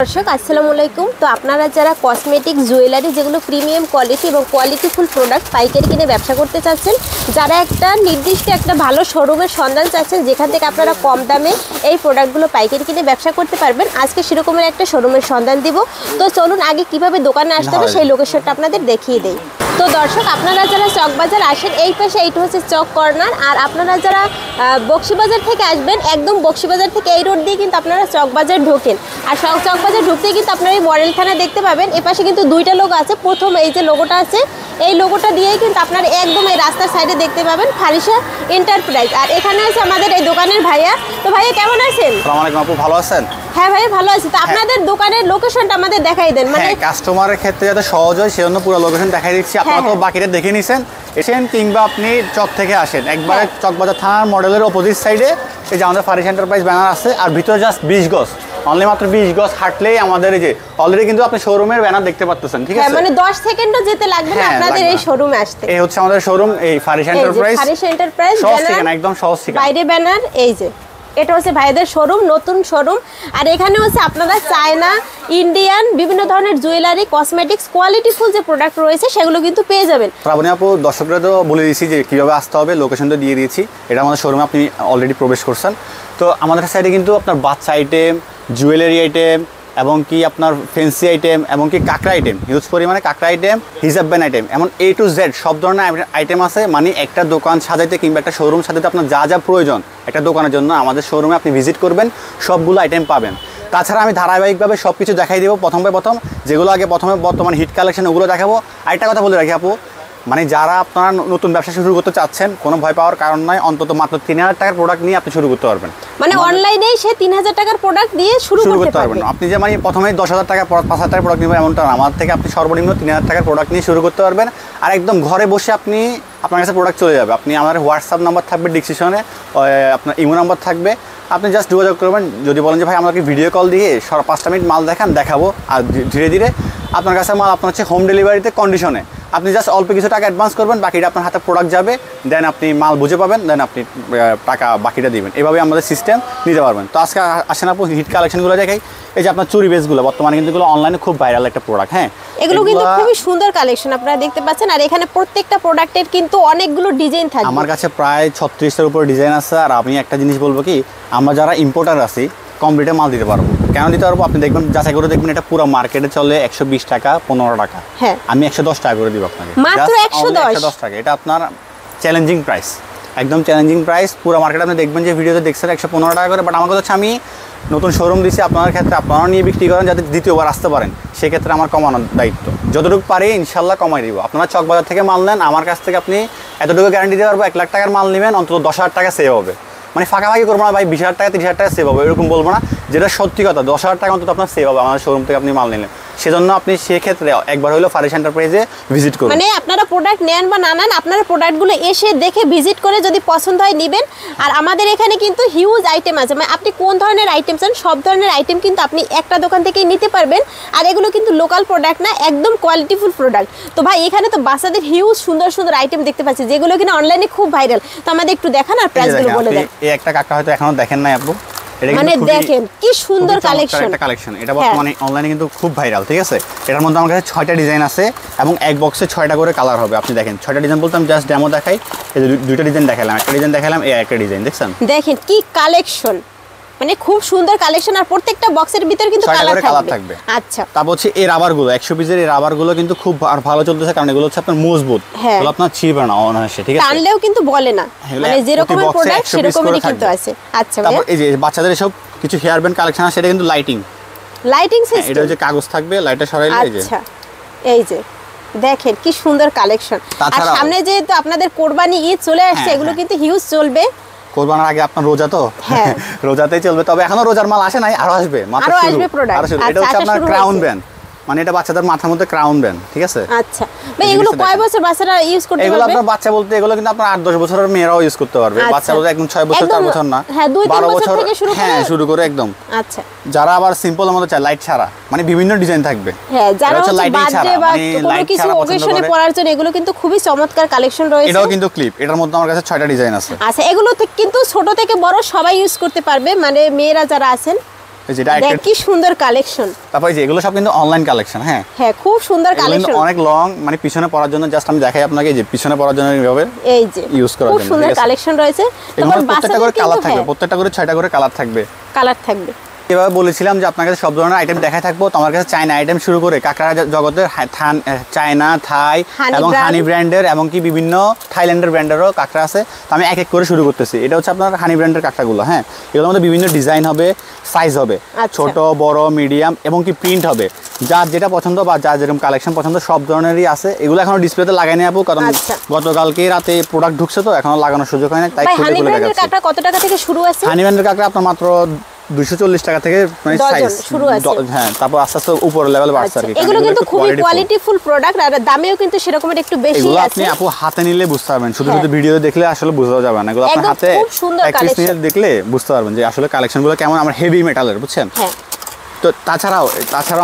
দর্শক আসসালামু আলাইকুম। তো আপনারা যারা কসমেটিক জুয়েলারি যেগুলো প্রিমিয়াম কোয়ালিটি এবং কোয়ালিটিফুল প্রোডাক্ট পাইকারি কিনে ব্যবসা করতে চাচ্ছেন, যারা একটা নির্দিষ্ট একটা ভালো শোরুমের সন্ধান চাচ্ছেন যেখান থেকে আপনারা কম দামে এই প্রোডাক্টগুলো পাইকারি কিনে ব্যবসা করতে পারবেন, আজকে সেরকমের একটা শোরুমের সন্ধান দিব। তো চলুন আগে কিভাবে দোকানে আসতে হবে সেই লোকেশনটা আপনাদের দেখিয়ে দেই। তো দর্শক আপনারা যারা চকবাজার আসেন, এই পাশে এইটা হচ্ছে চক কর্নার। আর আপনারা যারা বক্সিবাজার থেকে আসবেন, একদম বক্সিবাজার থেকে এই রোড দিয়ে কিন্তু আপনারা চকবাজার ঢোকেন। আর চকবাজার ঢুকতে কিন্তু আপনারা এই মডেল থানা দেখতে পাবেন। এপাশে কিন্তু দুইটা লোগো আছে। প্রথম এই যে লোগোটা আছে, এই লোগোটা দিয়েই কিন্তু আপনারা একদম এই রাস্তার সাইডে দেখতে পাবেন ফারিসা এন্টারপ্রাইজ। আর এখানে আছে আমাদের এই দোকানের ভাইয়া। তো ভাইয়া কেমন আছেন? আসসালামু আলাইকুম আপু, ভালো আছেন? হ্যাঁ ভাই ভালো আছি। তো আপনাদের দোকানের লোকেশনটা আমাদের দেখাই দেন, মানে কাস্টমারের ক্ষেত্রে যাতে সহজ হয় সেজন্য পুরো লোকেশন দেখাই দিচ্ছি। আপনারা তো বাকিটা দেখে নিছেন, এসেন কিংবা আপনি চক থেকে আসেন, একবারে চকবাজার থানার মডেলের অপোজিট সাইডে এই যে আমাদের ফারিসা এন্টারপ্রাইজ ব্যানার আছে। আর ভিতরে জাস্ট 20 গজ, অনলি মাত্র 20 গজ হাঁটলেই আমাদের এই যে অলরেডি কিন্তু আপনি শোরুমের ব্যানার দেখতে পাচ্ছেন। ঠিক আছে, মানে 10 সেকেন্ডও যেতে লাগবে না আপনাদের এই শোরুমে আসতে। এই হচ্ছে আমাদের শোরুম, এই ফারিসা এন্টারপ্রাইজ। ফারিসা এন্টারপ্রাইজ সহজ ঠিকানা, একদম সহজ ঠিকানা, বাইরে ব্যানার। এই যে এটা হচ্ছে ভাইদের শোরুম, নতুন শোরুম। আর এখানে হচ্ছে আপনারা চায়না, ইন্ডিয়ান বিভিন্ন ধরনের জুয়েলারি, কসমেটিক্স, কোয়ালিটিফুল যে প্রোডাক্ট রয়েছে সেগুলো কিন্তু পেয়ে যাবেন। শ্রাবণী আপু, দর্শকরা তো বলে দিয়েছি যে কীভাবে আসতে হবে, লোকেশনটা দিয়ে দিয়েছি। এটা আমাদের শোরুমে আপনি অলরেডি প্রবেশ করছেন। তো আমাদের সাইডে কিন্তু আপনার বাচ্চা আইটেম, জুয়েলারি আইটেম এবং কি আপনার ফ্যান্সি আইটেম এবং কি কাঁকড়া আইটেম, হিউজ পরিমাণে কাঁকড়া আইটেম, হিজাব ব্যান্ড আইটেম, এমন A to Z সব ধরনের আইটেম আছে। মানে একটা দোকান সাজাইতে কিংবা একটা শোরুম সাজাইতে আপনার যা যা প্রয়োজন একটা দোকানের জন্য আমাদের শোরুমে আপনি ভিজিট করবেন, সবগুলো আইটেম পাবেন। তাছাড়া আমি ধারাবাহিকভাবে সব কিছু দেখাই দেবো প্রথম যেগুলো আগে প্রথমে বর্তমানে হিট কালেকশন ওগুলো দেখাবো। আরেকটা কথা বলে রাখি আপু, মানে যারা আপনারা নতুন ব্যবসা শুরু করতে চাচ্ছেন, কোনো ভয় পাওয়ার কারণ নয়। অন্তত মাত্র 3000 টাকার প্রোডাক্ট নিয়ে আপনি শুরু করতে পারবেন। মানে অনলাইনেই সে 3000 টাকার প্রোডাক্ট দিয়ে শুরু করতে পারবেন। আপনি যে মানে প্রথমে 10,000 টাকা 5,000 টাকার প্রোডাক্ট নেবেন এমনটা না, আমার থেকে আপনি সর্বনিম্ন 3000 টাকার প্রোডাক্ট নিয়ে শুরু করতে পারবেন। আর একদম ঘরে বসে আপনার কাছে প্রোডাক্ট চলে যাবে। আপনি আমার হোয়াটসঅ্যাপ নাম্বার থাকবে ডিসক্রিপশনে, আপনার ইমো নাম্বার থাকবে, আপনি জাস্ট যোগাযোগ করবেন। যদি বলেন যে ভাই আমাকে ভিডিও কল দিয়ে 5টা মিনিট মাল দেখাবো, আর ধীরে ধীরে আপনার কাছে মাল আপনার হচ্ছে হোম ডেলিভারিতে কন্ডিশনে আপনি জাস্ট অল্প কিছু টাকা অ্যাডভান্স করবেন, বাকিটা আপনার হাতে প্রোডাক্ট যাবে, দেন আপনি মাল বুঝে পাবেন, দেন আপনি টাকা বাকিটা দিবেন। এভাবে আমাদের সিস্টেম নিতে পারবেন। তো আজকে আসেন আপু হিট কালেকশনগুলো দেখাই। এই যে আপনার চুরি বেসগুলো বর্তমানে কিন্তু এগুলো অনলাইনে খুব ভাইরাল একটা প্রোডাক্ট। হ্যাঁ, এগুলো কিন্তু খুবই সুন্দর কালেকশন আপনারা দেখতে পাচ্ছেন। আর এখানে প্রত্যেকটা প্রোডাক্টের কিন্তু অনেকগুলো ডিজাইন থাকে। আমার কাছে প্রায় 36টার উপর ডিজাইন আছে। আর আমি একটা জিনিস বলবো কি, আমরা যারা ইম্পোর্টার আছি কমপ্লিটে মাল দিতে পারবো। কেন দিতে পারবো? আপনি দেখবেন, যাচাই করে দেখবেন, এটা পুরো মার্কেটে চলে 120 টাকা, 15 টাকা। হ্যাঁ, আমি 110 টাকা করে দিব আপনাকে, মাত্র 110 টাকা। এটা আপনার চ্যালেঞ্জিং প্রাইস, একদম চ্যালেঞ্জিং প্রাইস। পুরো মার্কেটে আপনি দেখবেন যে ভিডিওতে দেখছেন 115 টাকা করে। বাট আমার কথা হচ্ছে আমি নতুন শোরুম দিচ্ছি আপনার ক্ষেত্রে, আপনারাও নিয়ে বিক্রি করেন যাতে দ্বিতীয়বার আসতে পারেন। সেক্ষেত্রে আমার কমানোর দায়িত্ব, যতটুকু পারি ইনশাল্লাহ কমাই দিব। আপনারা চকবাজার থেকে মাল নেন, আমার কাছ থেকে আপনি এতটুকু গ্যারান্টি দিতে পারবো, 1 লাখ টাকার মাল নেবেন অন্তত 10,000 টাকা সেভ হবে। মানে ফাঁকাফাঁকি করবো না ভাই, 20,000 টাকা 30,000 টাকা সেভ হবে এরকম বলবো না, যেটা সত্যি কথা। 10,000 টাকা অন্তত আপনার সেভ হবে আমাদের শোরুম থেকে আপনি মাল নিলেন। সেজন্য আপনি সেক্ষেত্রে একবার হলেও ফারিসা এন্টারপ্রাইজে ভিজিট করুন। মানে আপনারা প্রোডাক্ট নেন বা না নেন, আপনারা প্রোডাক্টগুলো এসে দেখে ভিজিট করে যদি পছন্দ হয় নেবেন। আর আমাদের এখানে কিন্তু হিউজ আইটেম আছে, মানে আপনি কোন ধরনের আইটেম চান সব ধরনের আইটেম কিন্তু আপনি একটা দোকান থেকেই নিতে পারবেন। আর এগুলো কিন্তু লোকাল প্রোডাক্ট না, একদম কোয়ালিটিফুল প্রোডাক্ট। তো ভাই এখানে তো বাচ্চাদের হিউজ সুন্দর সুন্দর আইটেম দেখতে পাচ্ছি যেগুলো কিনা অনলাইনে খুব ভাইরাল। তো আমাদের একটু দেখান আর প্রাইসগুলো বলে দেন। এই একটা কাকা হয়তো এখনো দেখেন নাই আপু, মানে দেখেন কি সুন্দর কালেকশন। এটা বর্তমানে অনলাইনে কিন্তু খুব ভাইরাল। ঠিক আছে, এটার মধ্যে আমার কাছে 6টা ডিজাইন আছে এবং এক বক্সে 6টা করে কালার হবে। আপনি দেখেন 6টা ডিজাইন বলতে আমি জাস্ট ডেমো দেখাই। এই যে 2টা ডিজাইন দেখালাম, একটা ডিজাইন দেখালাম, এই একটা ডিজাইন দেখছেন। দেখেন কি কালেকশন, মানে খুব সুন্দর কালেকশন। আর প্রত্যেকটা বক্সের ভিতর কিন্তু কালার থাকবে। আচ্ছা, তারপর হচ্ছে এই রাবারগুলো 100 পিসের এই রাবারগুলো কিন্তু খুব ভালো চলতেছে, কারণ এগুলো হচ্ছে আপনার মজবুত, এগুলো আপনার ছিড়বে না অনায়াসে। ঠিক আছে, টানলেও কিন্তু বলে না, মানে যেরকমের প্রোডাক্ট সেরকমই কিন্তু আছে। আচ্ছা, তারপর এই যে বাচ্চাদের সব কিছু হেয়ার ব্যান্ড কালেকশন আছে, এটা কিন্তু লাইটিং সিস্টেম। এটা হচ্ছে কাগজ থাকবে, লাইটটা সরাইলে এই যে। আচ্ছা, এই যে দেখেন কি সুন্দর কালেকশন। আর সামনে যেহেতু আপনাদের কোরবানি ঈদ চলে আসছে, এগুলো কিন্তু হিউজ চলবে। কোরবানির আগে আপনার রোজা তো, রোজাতেই চলবে। তবে এখনো রোজার মাল আসে নাই, আরো আসবে, মাত্র শুরু। এটা হচ্ছে আপনার ক্রাউন ব্যান্ড, মানে এটা বাচ্চাদের মাথার মধ্যে ক্রাউন ব্যান্ড। ঠিক আছে, আচ্ছা ভাই এগুলো কয় বছর বাচ্চারা ইউজ করতে পারবে? এগুলো আপনার বাচ্চা বলতে এগুলো কিন্তু আপনার 8-10 বছরের মেয়েরাও ইউজ করতে পারবে। বাচ্চা বলতে একদম 6 বছর 4 বছর না, 12 বছর থেকে শুরু করে একদম। আচ্ছা, যারা আবার সিম্পল এর মধ্যে চায় লাইট ছাড়া, মানে বিভিন্ন ডিজাইন থাকবে। হ্যাঁ, যারা হচ্ছে বার্থডে বা কোনো কিছু অকেশনে পরার জন্য এগুলো কিন্তু খুবই চমৎকার কালেকশন রয়েছে। এটাও কিন্তু ক্লিপ, এটার মধ্যে আমার কাছে 6টা ডিজাইন আছে। আচ্ছা, এগুলো কিন্তু ছোট থেকে বড় সবাই ইউজ করতে পারবে, মানে মেয়েরা যারা আছেন যেটা দেখ কি সুন্দর কালেকশন। তারপর এই যে এগুলো সব কিন্তু অনলাইন কালেকশন। হ্যাঁ হ্যাঁ খুব সুন্দর কালেকশন, অনেক লং, মানে পিছনে পরার জন্য জাস্ট আমি দেখাই আপনাকে যে পিছনে পরার জন্য এইভাবে এই যে ইউজ করার জন্য খুব সুন্দর কালেকশন রয়েছে। তোমার প্রত্যেকটা করে কালার থাকবে, প্রত্যেকটা করে 6টা করে কালার থাকবে। এভাবে বলেছিলাম যে আপনার কাছে সব ধরনের আইটেম দেখাই থাকবো। তো আমার কাছে চায়না আইটেম শুরু করে কাঁকড়া জগতের চায়না, থাই এবং হানি ব্র্যান্ডের এবং কি বিভিন্ন থাইল্যান্ডের ব্র্যান্ডেরও কাঁকড়া আছে। তো আমি এক এক করে শুরু করতেছি। এটা হচ্ছে আপনার হানি ব্র্যান্ডের কাঁকড়াগুলো। হ্যাঁ এগুলোর মধ্যে বিভিন্ন ডিজাইন হবে, সাইজ হবে, ছোট বড় মিডিয়াম এবং কি প্রিন্ট হবে। যার যেটা পছন্দ বা যার যেরকম কালেকশন পছন্দ সব ধরনেরই আছে। এগুলো এখনো ডিসপ্লেতে লাগাই নি আপু, কারণ গতকালকে রাতে প্রোডাক্ট ঢুকছে তো এখনো লাগানোর সুযোগ হয় না, তাই খুলে খুলে দেখাচ্ছি। কাঁকড়া কত টাকা থেকে শুরু আছে? হানি ব্র্যান্ডের কাঁকড়া আপনার মাত্র 240 টাকা থেকে মানে সাইজ শুরু আছে। হ্যাঁ তারপর আস্তে আস্তে উপরের লেভেল বাড়ছে আর কি। এগুলো কিন্তু খুবই কোয়ালিটিফুল প্রোডাক্ট আর দামেও কিন্তু সেরকম একটু বেশি আছে। এগুলো আপনি আপু হাতে নিলে বুঝতে পারবেন, শুধু শুধু ভিডিওতে দেখলে আসলে বোঝা যাবে না। এগুলো আপনি হাতে এক পিস নিয়ে দেখলে বুঝতে পারবেন যে আসলে কালেকশনগুলো কেমন। আমরা হেভি মেটালের, বুঝছেন? হ্যাঁ। তো তাছাড়াও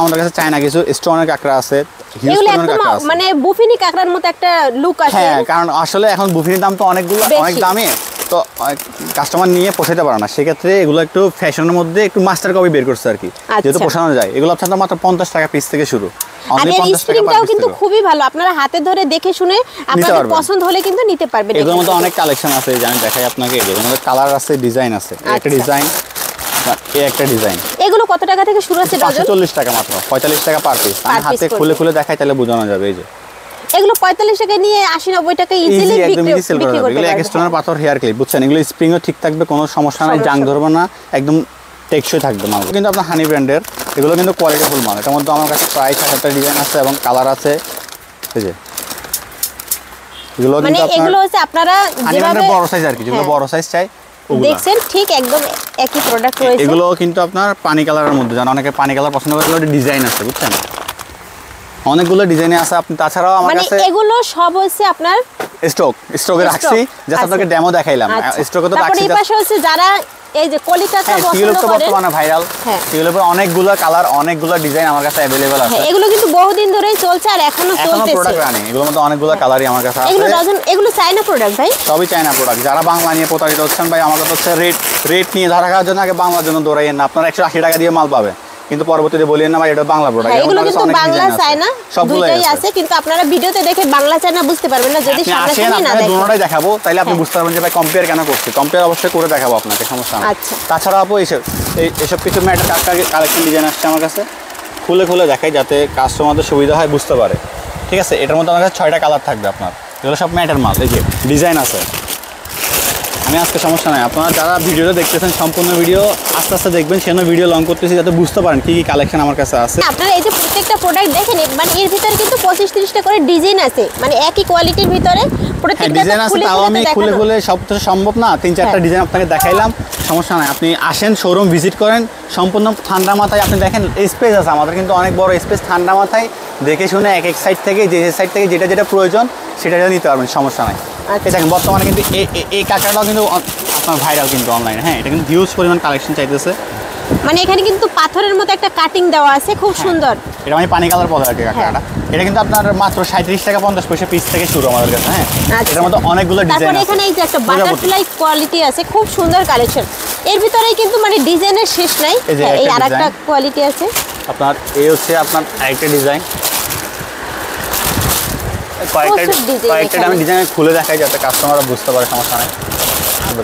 আমাদের কাছে চায়না কিছু স্টোনের কাঁকড়া আছে, এগুলো একদম মানে বুফিনি কাঁকড়ার মতো একটা লুক আছে। হ্যাঁ কারণ আসলে এখন বুফিনির দাম তো অনেকগুলো, অনেক দামি, তো কাস্টমার নিয়ে পোষাতে পারে না। সেক্ষেত্রে এগুলো একটু ফ্যাশনের মধ্যে একটু মাস্টার কপি বের করছে আর কি, যেহেতু পোষানো যায়। এগুলো আপনার মাত্র 50 টাকা পিস থেকে শুরু। আর এর স্প্রিংটাও কিন্তু খুবই ভালো, আপনারা হাতে ধরে দেখে শুনে আপনাদের পছন্দ হলে কিন্তু নিতে পারবেন। এগুলোর মধ্যে অনেক কালেকশন আছে, আমি দেখাই আপনাকে। এগুলোর মধ্যে কালার আছে, ডিজাইন আছে। একটা ডিজাইন, এই একটা ডিজাইন। এগুলো কত টাকা থেকে শুরু আছে? 540 টাকা মাত্র, 45 টাকা পার পিস। আমি হাতে খুলে খুলে দেখাই তাহলে বোঝানো যাবে। এই যে এগুলো 45 টাকা নিয়ে 80-90 টাকা ইজিলি বিক্রি করতে পারবেন। এগুলো এক স্টোনের পাথর হেয়ার ক্লিপ, বুঝছেন? এগুলো স্প্রিংও ঠিক থাকবে, কোনো সমস্যা নাই, জাং ধরবে না, একদম টেকসই থাকবে মাল। কিন্তু আপনার হানি ব্র্যান্ডের এগুলো কিন্তু কোয়ালিটিফুল মাল। এটার মধ্যে আমার কাছে প্রায় 7টা ডিজাইন আছে এবং কালার আছে। এই যে এগুলো মানে এগুলো হচ্ছে আপনারা যেভাবে বড় সাইজ আর কি, যেগুলো বড় সাইজ চাই দেখছেন ঠিক একদম একই প্রোডাক্ট রয়েছে। এগুলো কিন্তু আপনার পানি কালারের মধ্যে, জানেন অনেকে পানি কালার পছন্দ করে, এগুলো ডিজাইন আছে, বুঝছেন? অনেকগুলো ডিজাইনে আছে। আপনি তাছাড়াও আমার কাছে এগুলো সব হচ্ছে আপনার স্টকে রাখছি, জাস্ট আপনাকে ডেমো দেখাইলাম। স্টকে তো রাখছি। তারপর এই পাশে হচ্ছে যারা এই যে কলিকাতা পছন্দ করে, বর্তমানে ভাইরাল, এগুলোর উপর অনেকগুলো কালার, অনেকগুলো ডিজাইন আমার কাছে अवेलेबल আছে। এগুলো কিন্তু বহুদিন ধরেই চলছে আর এখনো চলতেছে। প্রোডাক্ট রানিং, এগুলোর মধ্যে অনেকগুলো কালারই আমার কাছে আছে। এগুলো চায়না প্রোডাক্ট ভাই, সবই চায়না প্রোডাক্ট। যারা বাংলা নিয়ে প্রতারিত হচ্ছেন ভাই, আমার কথা হচ্ছে রেট নিয়ে ধরা খাওয়ার জন্য আগে বাংলার জন্য দৌড়াইয়েন না। আপনারা 180 টাকা দিয়ে মাল পাবেন, কিন্তু পরবর্তীতে বলিয়েন না ভাই এটা বাংলা প্রোডাক্ট। এগুলো কিন্তু বাংলা চায়না দুটোই আছে, কিন্তু আপনারা ভিডিওতে দেখে বাংলা চায়না বুঝতে পারবেন না যদি সামনাসামনি না দেখেন। দুটোটাই দেখাবো, তাইলে আপনি বুঝতে পারবেন যে ভাই কম্পেয়ার কেন করছি। কম্পেয়ার অবশ্যই করে দেখাবো আপনাকে, সমস্যা নেই। তাছাড়া আপু এইসব কিছু ম্যাটের কালেকশন ডিজাইন আসছে আমার কাছে, খুলে খুলে দেখাই যাতে কাস্টমারদের সুবিধা হয়, বুঝতে পারে। ঠিক আছে, এটার মধ্যে আমার কাছে 6টা কালার থাকবে আপনার। এগুলো সব ম্যাটের মাল। এই যে ডিজাইন আছে। আমি আজকে সমস্যা নাই, আপনারা যারা ভিডিওটা দেখতেছেন সম্পূর্ণ ভিডিও আস্তে আস্তে দেখবেন, সেজন্য ভিডিও লং করতেছি যাতে বুঝতে পারেন কি কি কালেকশন আমার কাছে আছে। আপনারা এই যে প্রত্যেকটা প্রোডাক্ট দেখেন, মানে এর ভিতরে কিন্তু 25-30টা করে ডিজাইন আছে, মানে একই কোয়ালিটির ভিতরে প্রত্যেকটা ডিজাইন আছে। তাও আমি খুলে খুলে সব তো সম্ভব না, 3-4টা ডিজাইন আপনাকে দেখাইলাম, সমস্যা নাই। আপনি আসেন, শোরুম ভিজিট করেন, সম্পূর্ণ ঠান্ডা মাথায় আপনি দেখেন। স্পেস আছে আমাদের কিন্তু অনেক বড় স্পেস, ঠান্ডা মাথায় দেখে শুনে এক এক সাইড থেকে যে সাইড থেকে যেটা যেটা প্রয়োজন সেটা নিতে পারবেন, সমস্যা নাই। দেখেন বর্তমানে কিন্তু এই কাঁকড়াটাও কিন্তু আপনার ভাইরাল কিন্তু অনলাইনে। হ্যাঁ, এটা কিন্তু হিউজ পরিমাণ কালেকশন চাইতেছে। মানে এখানে কিন্তু পাথরের মতো একটা কাটিং দেওয়া আছে, খুব সুন্দর। এটা মানে পানি কালার পড়ে আর কি কাঁকড়াটা। এটা কিন্তু আপনার মাত্র 37 টাকা 50 পয়সা পিস থেকে শুরু আমাদের কাছে। হ্যাঁ, এটার মধ্যে অনেকগুলো ডিজাইন আছে। তারপর এখানে এই যে একটা বাটারফ্লাই কোয়ালিটি আছে, খুব সুন্দর কালেকশন। এর ভিতরেই কিন্তু মানে ডিজাইনের শেষ নাই। এই আরেকটা কোয়ালিটি আছে আপনার। এই হচ্ছে আপনার আরেকটা ডিজাইন। কয়েকটা আমি ডিজাইন খুলে দেখাই যাতে কাস্টমাররা বুঝতে পারে, সমস্যা নাই।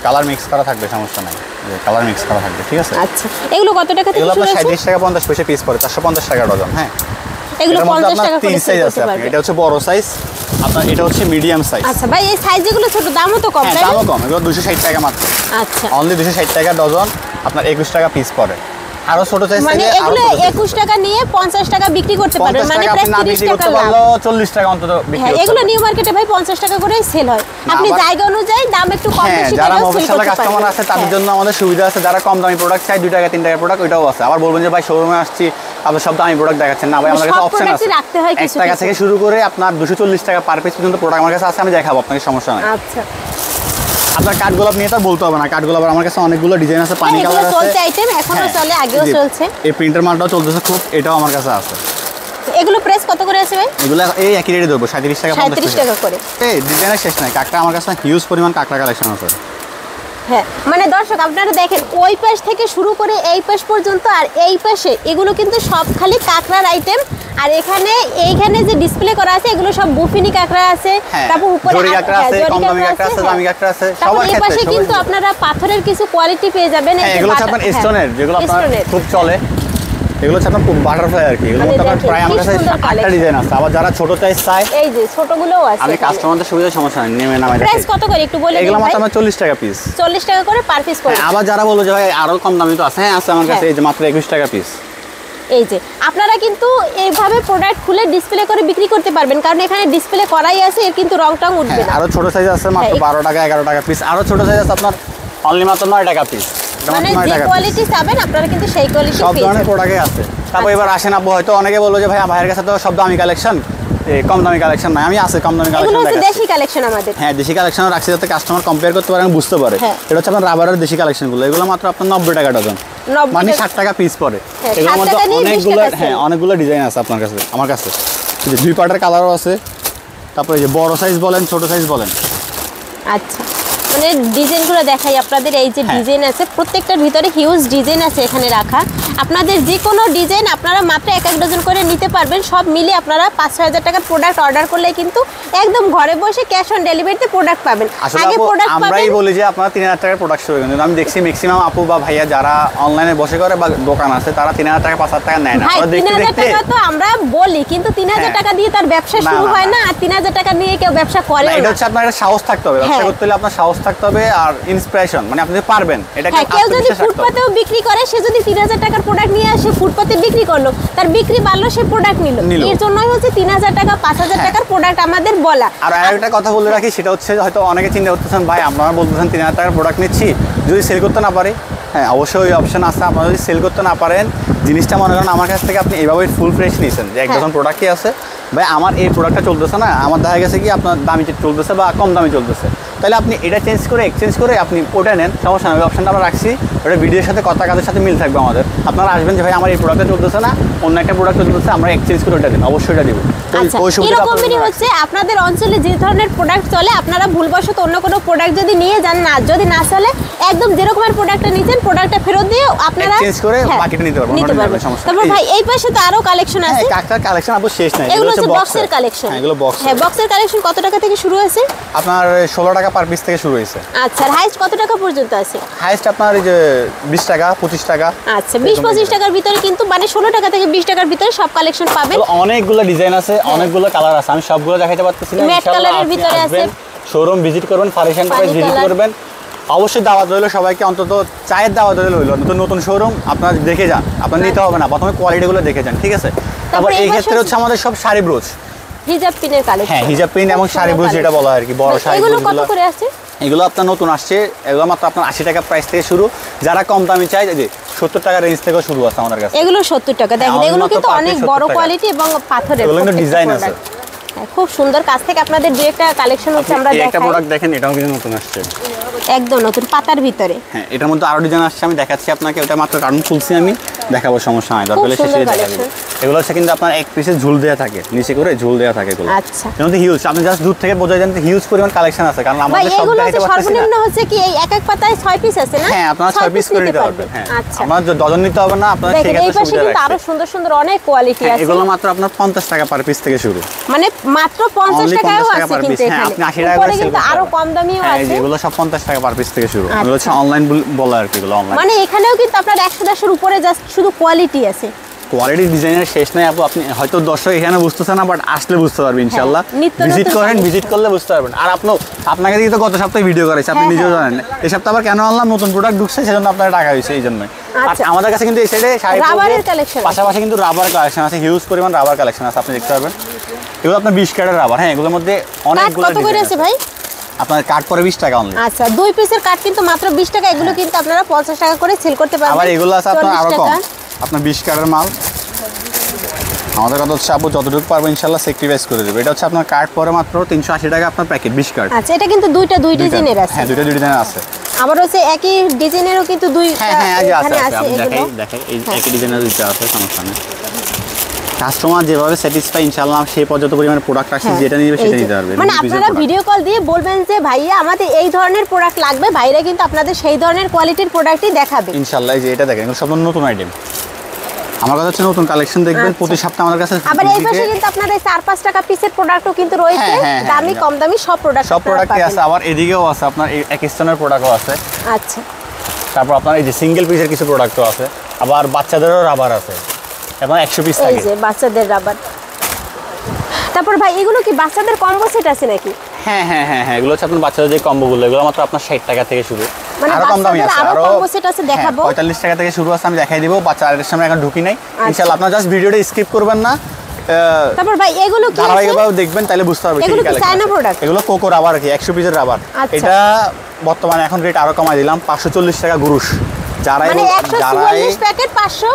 কালার মিক্স করা থাকবে, সমস্যা নাই। কালার মিক্স করা থাকবে, ঠিক আছে। আচ্ছা, এগুলো কত টাকা থেকে শুরু আছে? 37 টাকা 50 পয়সা পিস পড়ে, 450 টাকা ডজন। হ্যাঁ, এগুলো 50 টাকা করে 3 সাইজ আছে আপনার। এটা হচ্ছে বড় সাইজ আপনার, এটা হচ্ছে মিডিয়াম সাইজ। আচ্ছা ভাই, এই সাইজ যেগুলো ছোট দামও তো কম, তাই না? দামও কম, এগুলো 260 টাকা মাত্র। আচ্ছা, অনলি 260 টাকা ডজন, আপনার 21 টাকা পিস পড়ে। আরো ছোট সাইজ মানে এগুলো 21 টাকা নিয়ে 50 টাকা বিক্রি করতে পারবেন, মানে প্রায় 30 টাকা লাভ। 40 টাকা অন্তত বিক্রি করতে। এগুলো নিউ মার্কেটে ভাই 50 টাকা করেই সেল হয়। আপনি জায়গা অনুযায়ী দাম একটু কম বেশি করে যারা সেল মফস্বল করতে কাস্টমার আছে তাদের জন্য আমাদের সুবিধা আছে। যারা কম দামি প্রোডাক্ট চাই, 2 টাকা 3 টাকা প্রোডাক্ট, ওইটাও আছে। আবার বলবেন যে ভাই শোরুমে আসছি আপনি সব দামি প্রোডাক্ট দেখাচ্ছেন না, ভাই আমাদের কাছে অপশন আছে। 1 টাকা থেকে শুরু করে আপনার 240 টাকা পার পিস পর্যন্ত প্রোডাক্ট আমার কাছে আছে, আমি দেখাবো আপনাকে, সমস্যা নাই। আচ্ছা, আপনার কাঠগোলাপ নিয়ে তো বলতে হবে না, কাঠগোলাপ আমার কাছে অনেকগুলো ডিজাইন আছে, পানি কালার আছে, চলছে আইটেম, এখনো চলে, আগেও চলছে। এই প্রিন্টার মালটাও চলতেছে খুব, এটাও আমার কাছে আছে। এগুলো প্রাইস কত করে আছে ভাই? এগুলো এই একই রেটে দেবো, 37 টাকা 37 টাকা করে। এই ডিজাইনের শেষ নাই, কাঁকড়া আমার কাছে হিউজ পরিমাণ কাঁকড়া কালেকশন আছে। হ্যাঁ মানে দর্শক আপনারা দেখেন ওই পাশ থেকে শুরু করে এই পাশ পর্যন্ত আর এই পাশে এগুলো কিন্তু সব খালি কাঁকড়ার আইটেম। আর এইখানে যে ডিসপ্লে করা আছে এগুলো সব বুফিনি কাঁকড়া আছে, তারপর উপরে জরি কাঁকড়া আছে, কম দামি কাঁকড়া আছে, দামি কাঁকড়া আছে, সবার ক্ষেত্রে। এই পাশে কিন্তু আপনারা পাথরের কিছু কোয়ালিটি পেয়ে যাবেন। এগুলো হচ্ছে আপনার স্টোনের, যেগুলো আপনার খুব চলে, এগুলো হচ্ছে আপনার বাটারফ্লাই আর কি। এগুলো আপনার প্রায় আমার কাছে 8টা ডিজাইন আছে। আবার যারা ছোট সাইজ চায়, এই যে ছোটগুলোও আছে। আমি কাস্টমারদের সুবিধা সমস্যা নেই, নেমে নামাই প্রাইস কত করে একটু বলে দিন। এগুলো মাত্র 40 টাকা পিস। 40 টাকা করে পার পিস করে। আবার যারা বলবে যে ভাই আরো কম দামি তো আছে, হ্যাঁ আছে আমার কাছে, এই যে মাত্র 21 টাকা পিস। এই যে আপনারা কিন্তু এইভাবে প্রোডাক্ট খুলে ডিসপ্লে করে বিক্রি করতে পারবেন, কারণ এখানে ডিসপ্লে করাই আছে, এর কিন্তু রং টং উঠবে না। আরো ছোট সাইজ আছে মাত্র 12 টাকা 11 টাকা পিস। আরো ছোট সাইজ আছে আপনার অনলি মাত্র 9 টাকা পিস। মানে যে কোয়ালিটি চাবেন আপনারা কিন্তু সেই কোয়ালিটি সব ধরনের প্রোডাক্টই আছে। তারপর এবার আসেন আপু, হয়তো অনেকে বলবো যে ভাই ভাইয়ের কাছে তো সব দামি কালেকশন, কম দামি কালেকশন নাই। আমি আছে কম দামি কালেকশন। এগুলো হচ্ছে দেশি কালেকশন আমাদের। হ্যাঁ দেশি কালেকশন রাখছি যাতে কাস্টমার কম্পেয়ার করতে পারে এবং বুঝতে পারে। এটা হচ্ছে আপনার রাবারের দেশি কালেকশনগুলো। এগুলো মাত্র আপনার 90 টাকা ডজন, মানে 60 টাকা পিস পড়ে। এগুলোর মধ্যে অনেকগুলো ডিজাইন আছে আপনার কাছে, আমার কাছে দুই পার্টের কালারও আছে। তারপরে এই যে বড় সাইজ বলেন, ছোট সাইজ বলেন। আচ্ছা মানে ডিজাইনগুলো দেখাই আপনাদের। এই যে ডিজাইন আছে, প্রত্যেকটার ভিতরে হিউজ ডিজাইন আছে এখানে রাখা। আপনাদের যে কোনো ডিজাইন আপনারা মাত্র 1 ডজন করে নিতে পারবেন। সব মিলে আপনারা 5-6 টাকার প্রোডাক্ট অর্ডার করলে কিন্তু একদম ঘরে বসে ক্যাশ অন ডেলিভারিতে প্রোডাক্ট পাবেন। আগে প্রোডাক্ট আমরাই বলি যে আপনারা 3000 টাকার প্রোডাক্ট শুরু করেন, কিন্তু আমি দেখছি ম্যাক্সিমাম আপু বা ভাইয়া যারা অনলাইনে বসে করে বা দোকান আছে তারা 3000 টাকা 5000 টাকা নেয় না। আমরা দেখতে 3000 টাকা তো আমরা বলি, কিন্তু 3000 টাকা দিয়ে তার ব্যবসা শুরু হয় না, আর 3000 টাকা নিয়ে কেউ ব্যবসা করে না। এটা হচ্ছে আপনার একটা সাহস থাকতে হবে, ব্যবসা করতে হলে আপনার সাহস থাকতে হবে আর ইন্সপিরেশন, মানে আপনি পারবেন। এটা কেউ যদি ফুটপাতেও বিক্রি করে, সে যদি 3000 টাকার প্রোডাক্ট নিয়ে আসে ফুটপাতে বিক্রি করলো, তার বিক্রি বাড়লো, সে প্রোডাক্ট নিল। এর জন্যই হচ্ছে 3000 টাকা 5000 টাকার প্রোডাক্ট আমাদের বলা। আর আরেকটা কথা বলে রাখি, সেটা হচ্ছে হয়তো অনেকে চিন্তা করতেছেন ভাই আপনারা বলতেছেন 3000 টাকার প্রোডাক্ট নিচ্ছি, যদি সেল করতে না পারে, হ্যাঁ অবশ্যই ওই অপশন আছে। আপনারা যদি সেল করতে না পারেন, জিনিসটা মনে করেন আমার কাছ থেকে আপনি এইভাবে ফুল ফ্রেশ নিয়েছেন যে 1 ডজন প্রোডাক্টই আছে, ভাই আমার এই প্রোডাক্টটা চলতেছে না, আমার দেখা গেছে কি আপনার দামি চলতেছে বা কম দামি চলতেছে, তাহলে আপনি এটা চেঞ্জ করে এক্সচেঞ্জ করে আপনি ওটা নেন, সমস্যা নেই। অপশনটা আমরা রাখছি, ওটা ভিডিওর সাথে কথা কাজের সাথে মিল থাকবে আমাদের। আপনারা আসবেন যে ভাই আমার এই প্রোডাক্টটা চলতেছে না, অন্য একটা প্রোডাক্ট চলতেছে, আমরা এক্সচেঞ্জ করে ওটা দিন, অবশ্যই এটা দিব। এরকমই হচ্ছে আপনাদের অঞ্চলে যে ধরনের প্রোডাক্ট চলে, আপনারা ভুলবশত অন্য কোনো প্রোডাক্ট যদি নিয়ে যান, না যদি না চলে, একদম যেরকমের প্রোডাক্টটা নিয়েছেন প্রোডাক্টটা ফেরত দিয়ে আপনারা এক্সচেঞ্জ করে বাকিটা নিতে পারবেন। তারপর ভাই এই পাশে তো আরো কালেকশন আছে। কাকার কালেকশন আপু শেষ নাই, এগুলো হচ্ছে বক্সের কালেকশন। এগুলো বক্স। হ্যাঁ বক্সের কালেকশন কত টাকা থেকে শুরু আছে? আপনার 16 টাকা পার পিস থেকে শুরু হয়েছে। আচ্ছা হাইস্ট কত টাকা পর্যন্ত আছে? হাইস্ট আপনার এই যে 20 টাকা 25 টাকা। আচ্ছা 20-25 টাকার ভিতরে, কিন্তু মানে 16 টাকা থেকে 20 টাকার ভিতরে সব কালেকশন পাবেন। অনেকগুলো ডিজাইন আছে, অনেকগুলো কালার আছে, আমি সবগুলো দেখাইতে পারতেছি না। ম্যাট কালারের ভিতরে আছে। শোরুম ভিজিট করবেন, ফারিশান প্রাইস ভিজিট করবেন। অবশ্যই দাওয়াত রইল সবাইকে, অন্তত চায়ের দাওয়াত রইল। নতুন শোরুম আপনারা দেখে যান, আপনার নিতে হবে না, প্রথমে কোয়ালিটিগুলো দেখে যান, ঠিক আছে? তারপর এই ক্ষেত্রে হচ্ছে আমাদের সব শাড়ি ব্রোচ, হিজাব পিনের কালেকশন। হ্যাঁ হিজাব পিন এবং শাড়ি ব্রোচ যেটা বলা হয় আর কি, বড় শাড়ি। এগুলো কত করে আছে? এগুলো আপনার নতুন আসছে, এগুলো মাত্র আপনার 80 টাকা প্রাইস থেকে শুরু। যারা কম দামি চায় যে 70 টাকা রেঞ্জ থেকে শুরু আছে আমাদের কাছে। এগুলো 70 টাকা। দেখেন এগুলো কিন্তু অনেক বড় কোয়ালিটি এবং পাথরের। এগুলো কিন্তু ডিজাইন আছে, খুব সুন্দর। কাছ থেকে আপনাদের দুই একটা কালেকশন হচ্ছে আমরা দেখাই। একটা প্রোডাক্ট দেখেন, এটাও কিন্তু নতুন আসছে, একদম নতুন পাতার ভিতরে। হ্যাঁ এটার মধ্যে আরো ডিজাইন আসছে, আমি দেখাচ্ছি আপনাকে। ওটা মাত্র কার্টুন খুলছি, আমি দেখাবো, সমস্যা নাই, দরকার হলে শেষে দেখাবো। এগুলো হচ্ছে কিন্তু আপনার এক পিসে ঝুল দেওয়া থাকে, নিচে করে ঝুল দেওয়া থাকে এগুলো। আচ্ছা কিন্তু হিউজ, আপনি জাস্ট দূর থেকে বোঝা যান হিউজ পরিমাণ কালেকশন আছে, কারণ আমাদের সব দেখাইতে পারতেছি না। সর্বনিম্ন হচ্ছে কি এই এক এক পাতায় 6 পিস আছে না? হ্যাঁ আপনারা 6 পিস করে নিতে পারবেন। হ্যাঁ আচ্ছা আপনারা ডজন নিতে হবে না, আপনারা ঠিক আছে। এই পাশে কিন্তু আরো সুন্দর সুন্দর অনেক কোয়ালিটি আছে। এগুলো মাত্র আপনার 50 টাকা পার পিস থেকে শুরু, মানে মাত্র 50 টাকাও আছে কিন্তু এখানে। আপনি 80 টাকা করে সেল করতে আরো কম দামিও আছে। এগুলো সব 50 টাকা পার পিস থেকে শুরু। এগুলো হচ্ছে অনলাইন বলা আর কি, এগুলো অনলাইন। মানে এখানেও কিন্তু আপনার 110 এর উপরে জাস্ট শুধু কোয়ালিটি আছে। কোয়ালিটি ডিজাইনের শেষ নাই আপু। আপনি হয়তো দর্শক এখানে বুঝতেছেন না, বাট আসলে বুঝতে পারবেন ইনশাআল্লাহ। ভিজিট করেন, ভিজিট করলে বুঝতে পারবেন। আর আপনাকে দিয়ে তো গত সপ্তাহে ভিডিও করেছি, আপনি নিজেও জানেন। এই সপ্তাহে আবার কেন আনলাম, নতুন প্রোডাক্ট ঢুকছে সেজন্য আপনার টাকা হয়েছে এই জন্যই। আর আমাদের কাছে কিন্তু এই সাইডে শাড়ি রাবারের কালেকশন, পাশাপাশি কিন্তু রাবার কালেকশন আছে, হিউজ পরিমাণ রাবার কালেকশন আছে, আপনি দেখতে পারবেন। এগুলো আপনার 20 ক্যারেটের রাবার। হ্যাঁ এগুলোর মধ্যে অনেকগুলো কত করে আছে ভাই? আপনার কাট পরে 20 টাকা অনলি। আচ্ছা 2 পিসের কাট কিন্তু মাত্র 20 টাকা। এগুলো কিন্তু আপনারা 50 টাকা করে সেল করতে পারবেন। আবার এগুলো আছে আপনার আরো কম, আপনার 20 ক্যারেটের মাল। আমাদের কথা হচ্ছে আপু যতটুকু পারবো ইনশাআল্লাহ সেক্রিফাইস করে দেব। এটা হচ্ছে আপনার কার্ড পরে মাত্র 380 টাকা আপনার প্যাকেট 20 কার্ড। আচ্ছা এটা কিন্তু দুই ডিজাইনের আছে। হ্যাঁ দুই ডিজাইনের আছে। আবার হচ্ছে একই ডিজাইনেরও কিন্তু দুই হ্যাঁ আছে, এখানে আছে। দেখাই এই একই ডিজাইনের দুইটা আছে, সমস্যা নেই। কাস্টমার যেভাবে স্যাটিসফাই ইনশাআল্লাহ সেই পর্যন্ত পরিমাণে প্রোডাক্ট আসছে যেটা নিবে সেটা নিতে পারবে। মানে আপনারা ভিডিও কল দিয়ে বলবেন যে ভাইয়া আমাদের এই ধরনের প্রোডাক্ট লাগবে, ভাইরা কিন্তু আপনাদের সেই ধরনের কোয়ালিটির প্রোডাক্টই দেখাবে ইনশাআল্লাহ। এই যে এটা দেখেন এগুলো সব নতুন আইটেম, আমার কথা হচ্ছে নতুন কালেকশন দেখবেন প্রতি সপ্তাহে আমাদের কাছে। আবার এই পাশে কিন্তু আপনাদের 4-5 টাকা পিসের প্রোডাক্টও কিন্তু রয়েছে, দামি কম দামি সব প্রোডাক্টই আছে। আবার এদিকেও আছে আপনার এক স্টোনের প্রোডাক্টও আছে। আচ্ছা, তারপর আপনার এই যে সিঙ্গেল পিসের কিছু প্রোডাক্টও আছে, আবার বাচ্চাদেরও রাবার আছে এবং 100 পিস থাকে। এই যে বাচ্চাদের রাবার। তারপর ভাই এগুলো কি বাচ্চাদের কম্বো সেট আছে নাকি? হ্যাঁ হ্যাঁ হ্যাঁ হ্যাঁ, এগুলো হচ্ছে আপনার বাচ্চাদের যে কম্বোগুলো, এগুলো মাত্র আপনার 60 টাকা থেকে শুরু। মানে আরো কম দামি আছে, আরো কম্বো সেট আছে দেখাবো। 45 টাকা থেকে শুরু আছে, আমি দেখাই দিব। বাচ্চাদের সামনে এখন ঢুকি নাই ইনশাআল্লাহ। আপনারা জাস্ট ভিডিওটা স্কিপ করবেন না। তারপর ভাই এগুলো কি ধারাবাহিকভাবে দেখবেন তাহলে বুঝতে পারবেন এগুলো কি চায়না প্রোডাক্ট? এগুলো কোকো রাবার কি 100 পিসের রাবার। এটা বর্তমানে এখন রেট আরো কমাই দিলাম 540 টাকা গুরুশ। যারাই মানে 144 প্যাকেট 500,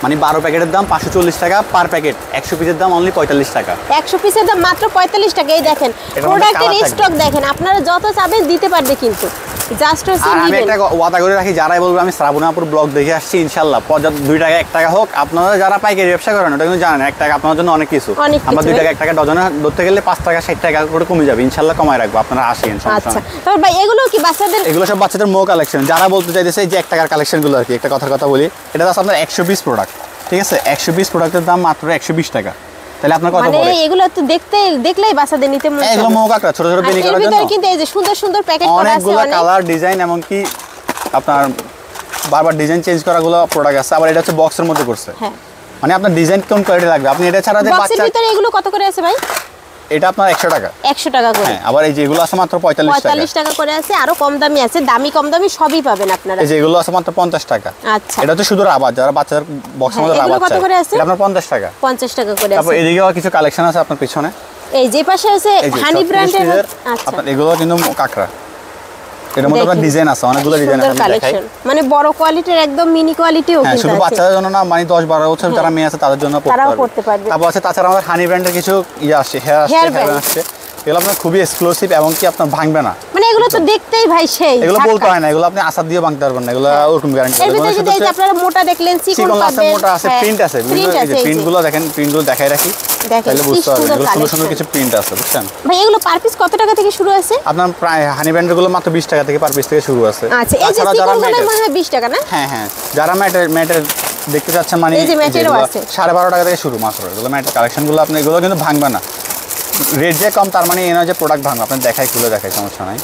মানে 12 প্যাকেটের দাম 540 টাকা পার প্যাকেট, 100 পিসের দাম অনলি 45 টাকা। 100 পিসের দাম মাত্র 45 টাকা। এই দেখেন প্রোডাক্টের স্টক দেখেন, আপনারা যত চাবেন দিতে পারবে কিন্তু জাস্ট হচ্ছে আর আমি নিবেন। একটা ওয়াদা করে রাখি, যারাই বলবে আমি শ্রাবণাপুর ব্লগ দেখে আসছি ইনশাআল্লাহ 2 টাকা 1 টাকা হোক, আপনারা যারা পাইকারি ব্যবসা করেন ওটা কিন্তু জানেন 1 টাকা আপনার জন্য অনেক কিছু। আমরা 2 টাকা 1 টাকা ডজনে ধরতে গেলে 5 টাকা 60 টাকা করে কমে যাবে ইনশাআল্লাহ, কমায় রাখবো, আপনারা আসেন। আচ্ছা, তারপর ভাই এগুলো কি বাচ্চাদের? এগুলো সব বাচ্চাদের মো কালেকশন। যারা বলতে চাইতেছে যে 1 টাকার কালেকশনগুলো আর কি, একটা কথার কথা বলি, এটা আছে আপনার 100 পিস প্রোডাক্ট, ঠিক আছে? 100 পিস প্রোডাক্টের দাম মাত্র 120 টাকা। তাহলে আপনার কত পড়ে? মানে এগুলো তো দেখলেই বাচ্চাদের নিতে মন চায়। এগুলো মো কাকড়া ছোট ছোট বেলি করার জন্য। এর ভিতরে কিন্তু এই যে সুন্দর সুন্দর প্যাকেট করা আছে, অনেকগুলো কালার ডিজাইন, এমন কি আপনার বারবার ডিজাইন চেঞ্জ করাগুলো প্রোডাক্ট আছে। আবার এটা হচ্ছে বক্সের মধ্যে করছে। হ্যাঁ, মানে আপনার ডিজাইন কোন কোয়ালিটি লাগবে আপনি এটা ছাড়া যে বক্সের বাচ্চা। ভিতরে এগুলো কত করে আছে ভাই? এটা আপনার 100 টাকা। 100 টাকা করে। হ্যাঁ, আবার এই যে এগুলো আছে মাত্র 45 টাকা করে আছে, আরো কম দামি আছে, দামি কম দামি সবই পাবেন আপনারা। এই যে এগুলো আছে মাত্র 50 টাকা। আচ্ছা, এটা তো শুধু রাবার, যারা বাচ্চাদের বক্সের মধ্যে রাবার চায়। কত করে আছে? এটা আপনার 50 টাকা। 50 টাকা করে আছে। তারপর এদিকেও কিছু কালেকশন আছে আপনার পিছনে। এই যে পাশে আছে হানি ব্র্যান্ডের। আচ্ছা, আপনার এগুলো কিন্তু কাকড়া, এর মধ্যে আপনার ডিজাইন আছে, অনেকগুলো ডিজাইন আছে, আমি দেখাই। মানে বড় কোয়ালিটির একদম মিনি কোয়ালিটিও কিন্তু আছে। শুধু বাচ্চাদের জন্য না, মানে 10-12 বছর যারা মেয়ে আছে তাদের জন্য পড়তে পারবে। তারপর আছে তাছাড়া আমাদের হানি ব্র্যান্ডের কিছু আসছে, হেয়ার আসছে। এগুলো আপনার খুবই এক্সক্লুসিভ এবং কি আপনার ভাঙবে না। মানে এগুলো তো দেখতেই ভাই সেই, এগুলো বলতে হয় না, এগুলো আপনি আসার দিয়ে ভাঙতে পারবেন না, এগুলো ওরকম গ্যারান্টি। এর ভিতরে যদি এই যে আপনারা মোটা দেখলেন চিকন আছে, মোটা আছে, প্রিন্ট আছে, প্রিন্টগুলো দেখেন, প্রিন্টগুলো দেখাই রাখি তাহলে বুঝতে পারবেন। এগুলো সুন্দর সুন্দর কিছু প্রিন্ট আছে, বুঝছেন ভাই? এগুলো পার পিস কত টাকা থেকে শুরু আছে? আপনার প্রায় হানি ব্র্যান্ডগুলো মাত্র 20 টাকা থেকে পার পিস থেকে শুরু আছে। আচ্ছা, এই যে চিকনগুলো মানে 20 টাকা না? হ্যাঁ হ্যাঁ, যারা ম্যাটের দেখতে চাচ্ছেন, মানে এই যে ম্যাটেরও আছে 12.5 টাকা থেকে শুরু মাত্র। এগুলো ম্যাটের কালেকশনগুলো আপনি এগুলো কিন্তু ভাঙবে না, রেট যে কম তার মানে এনে যে প্রোডাক্ট ভাঙবে। আপনি দেখাই, খুলে দেখাই, সমস্যা নাই।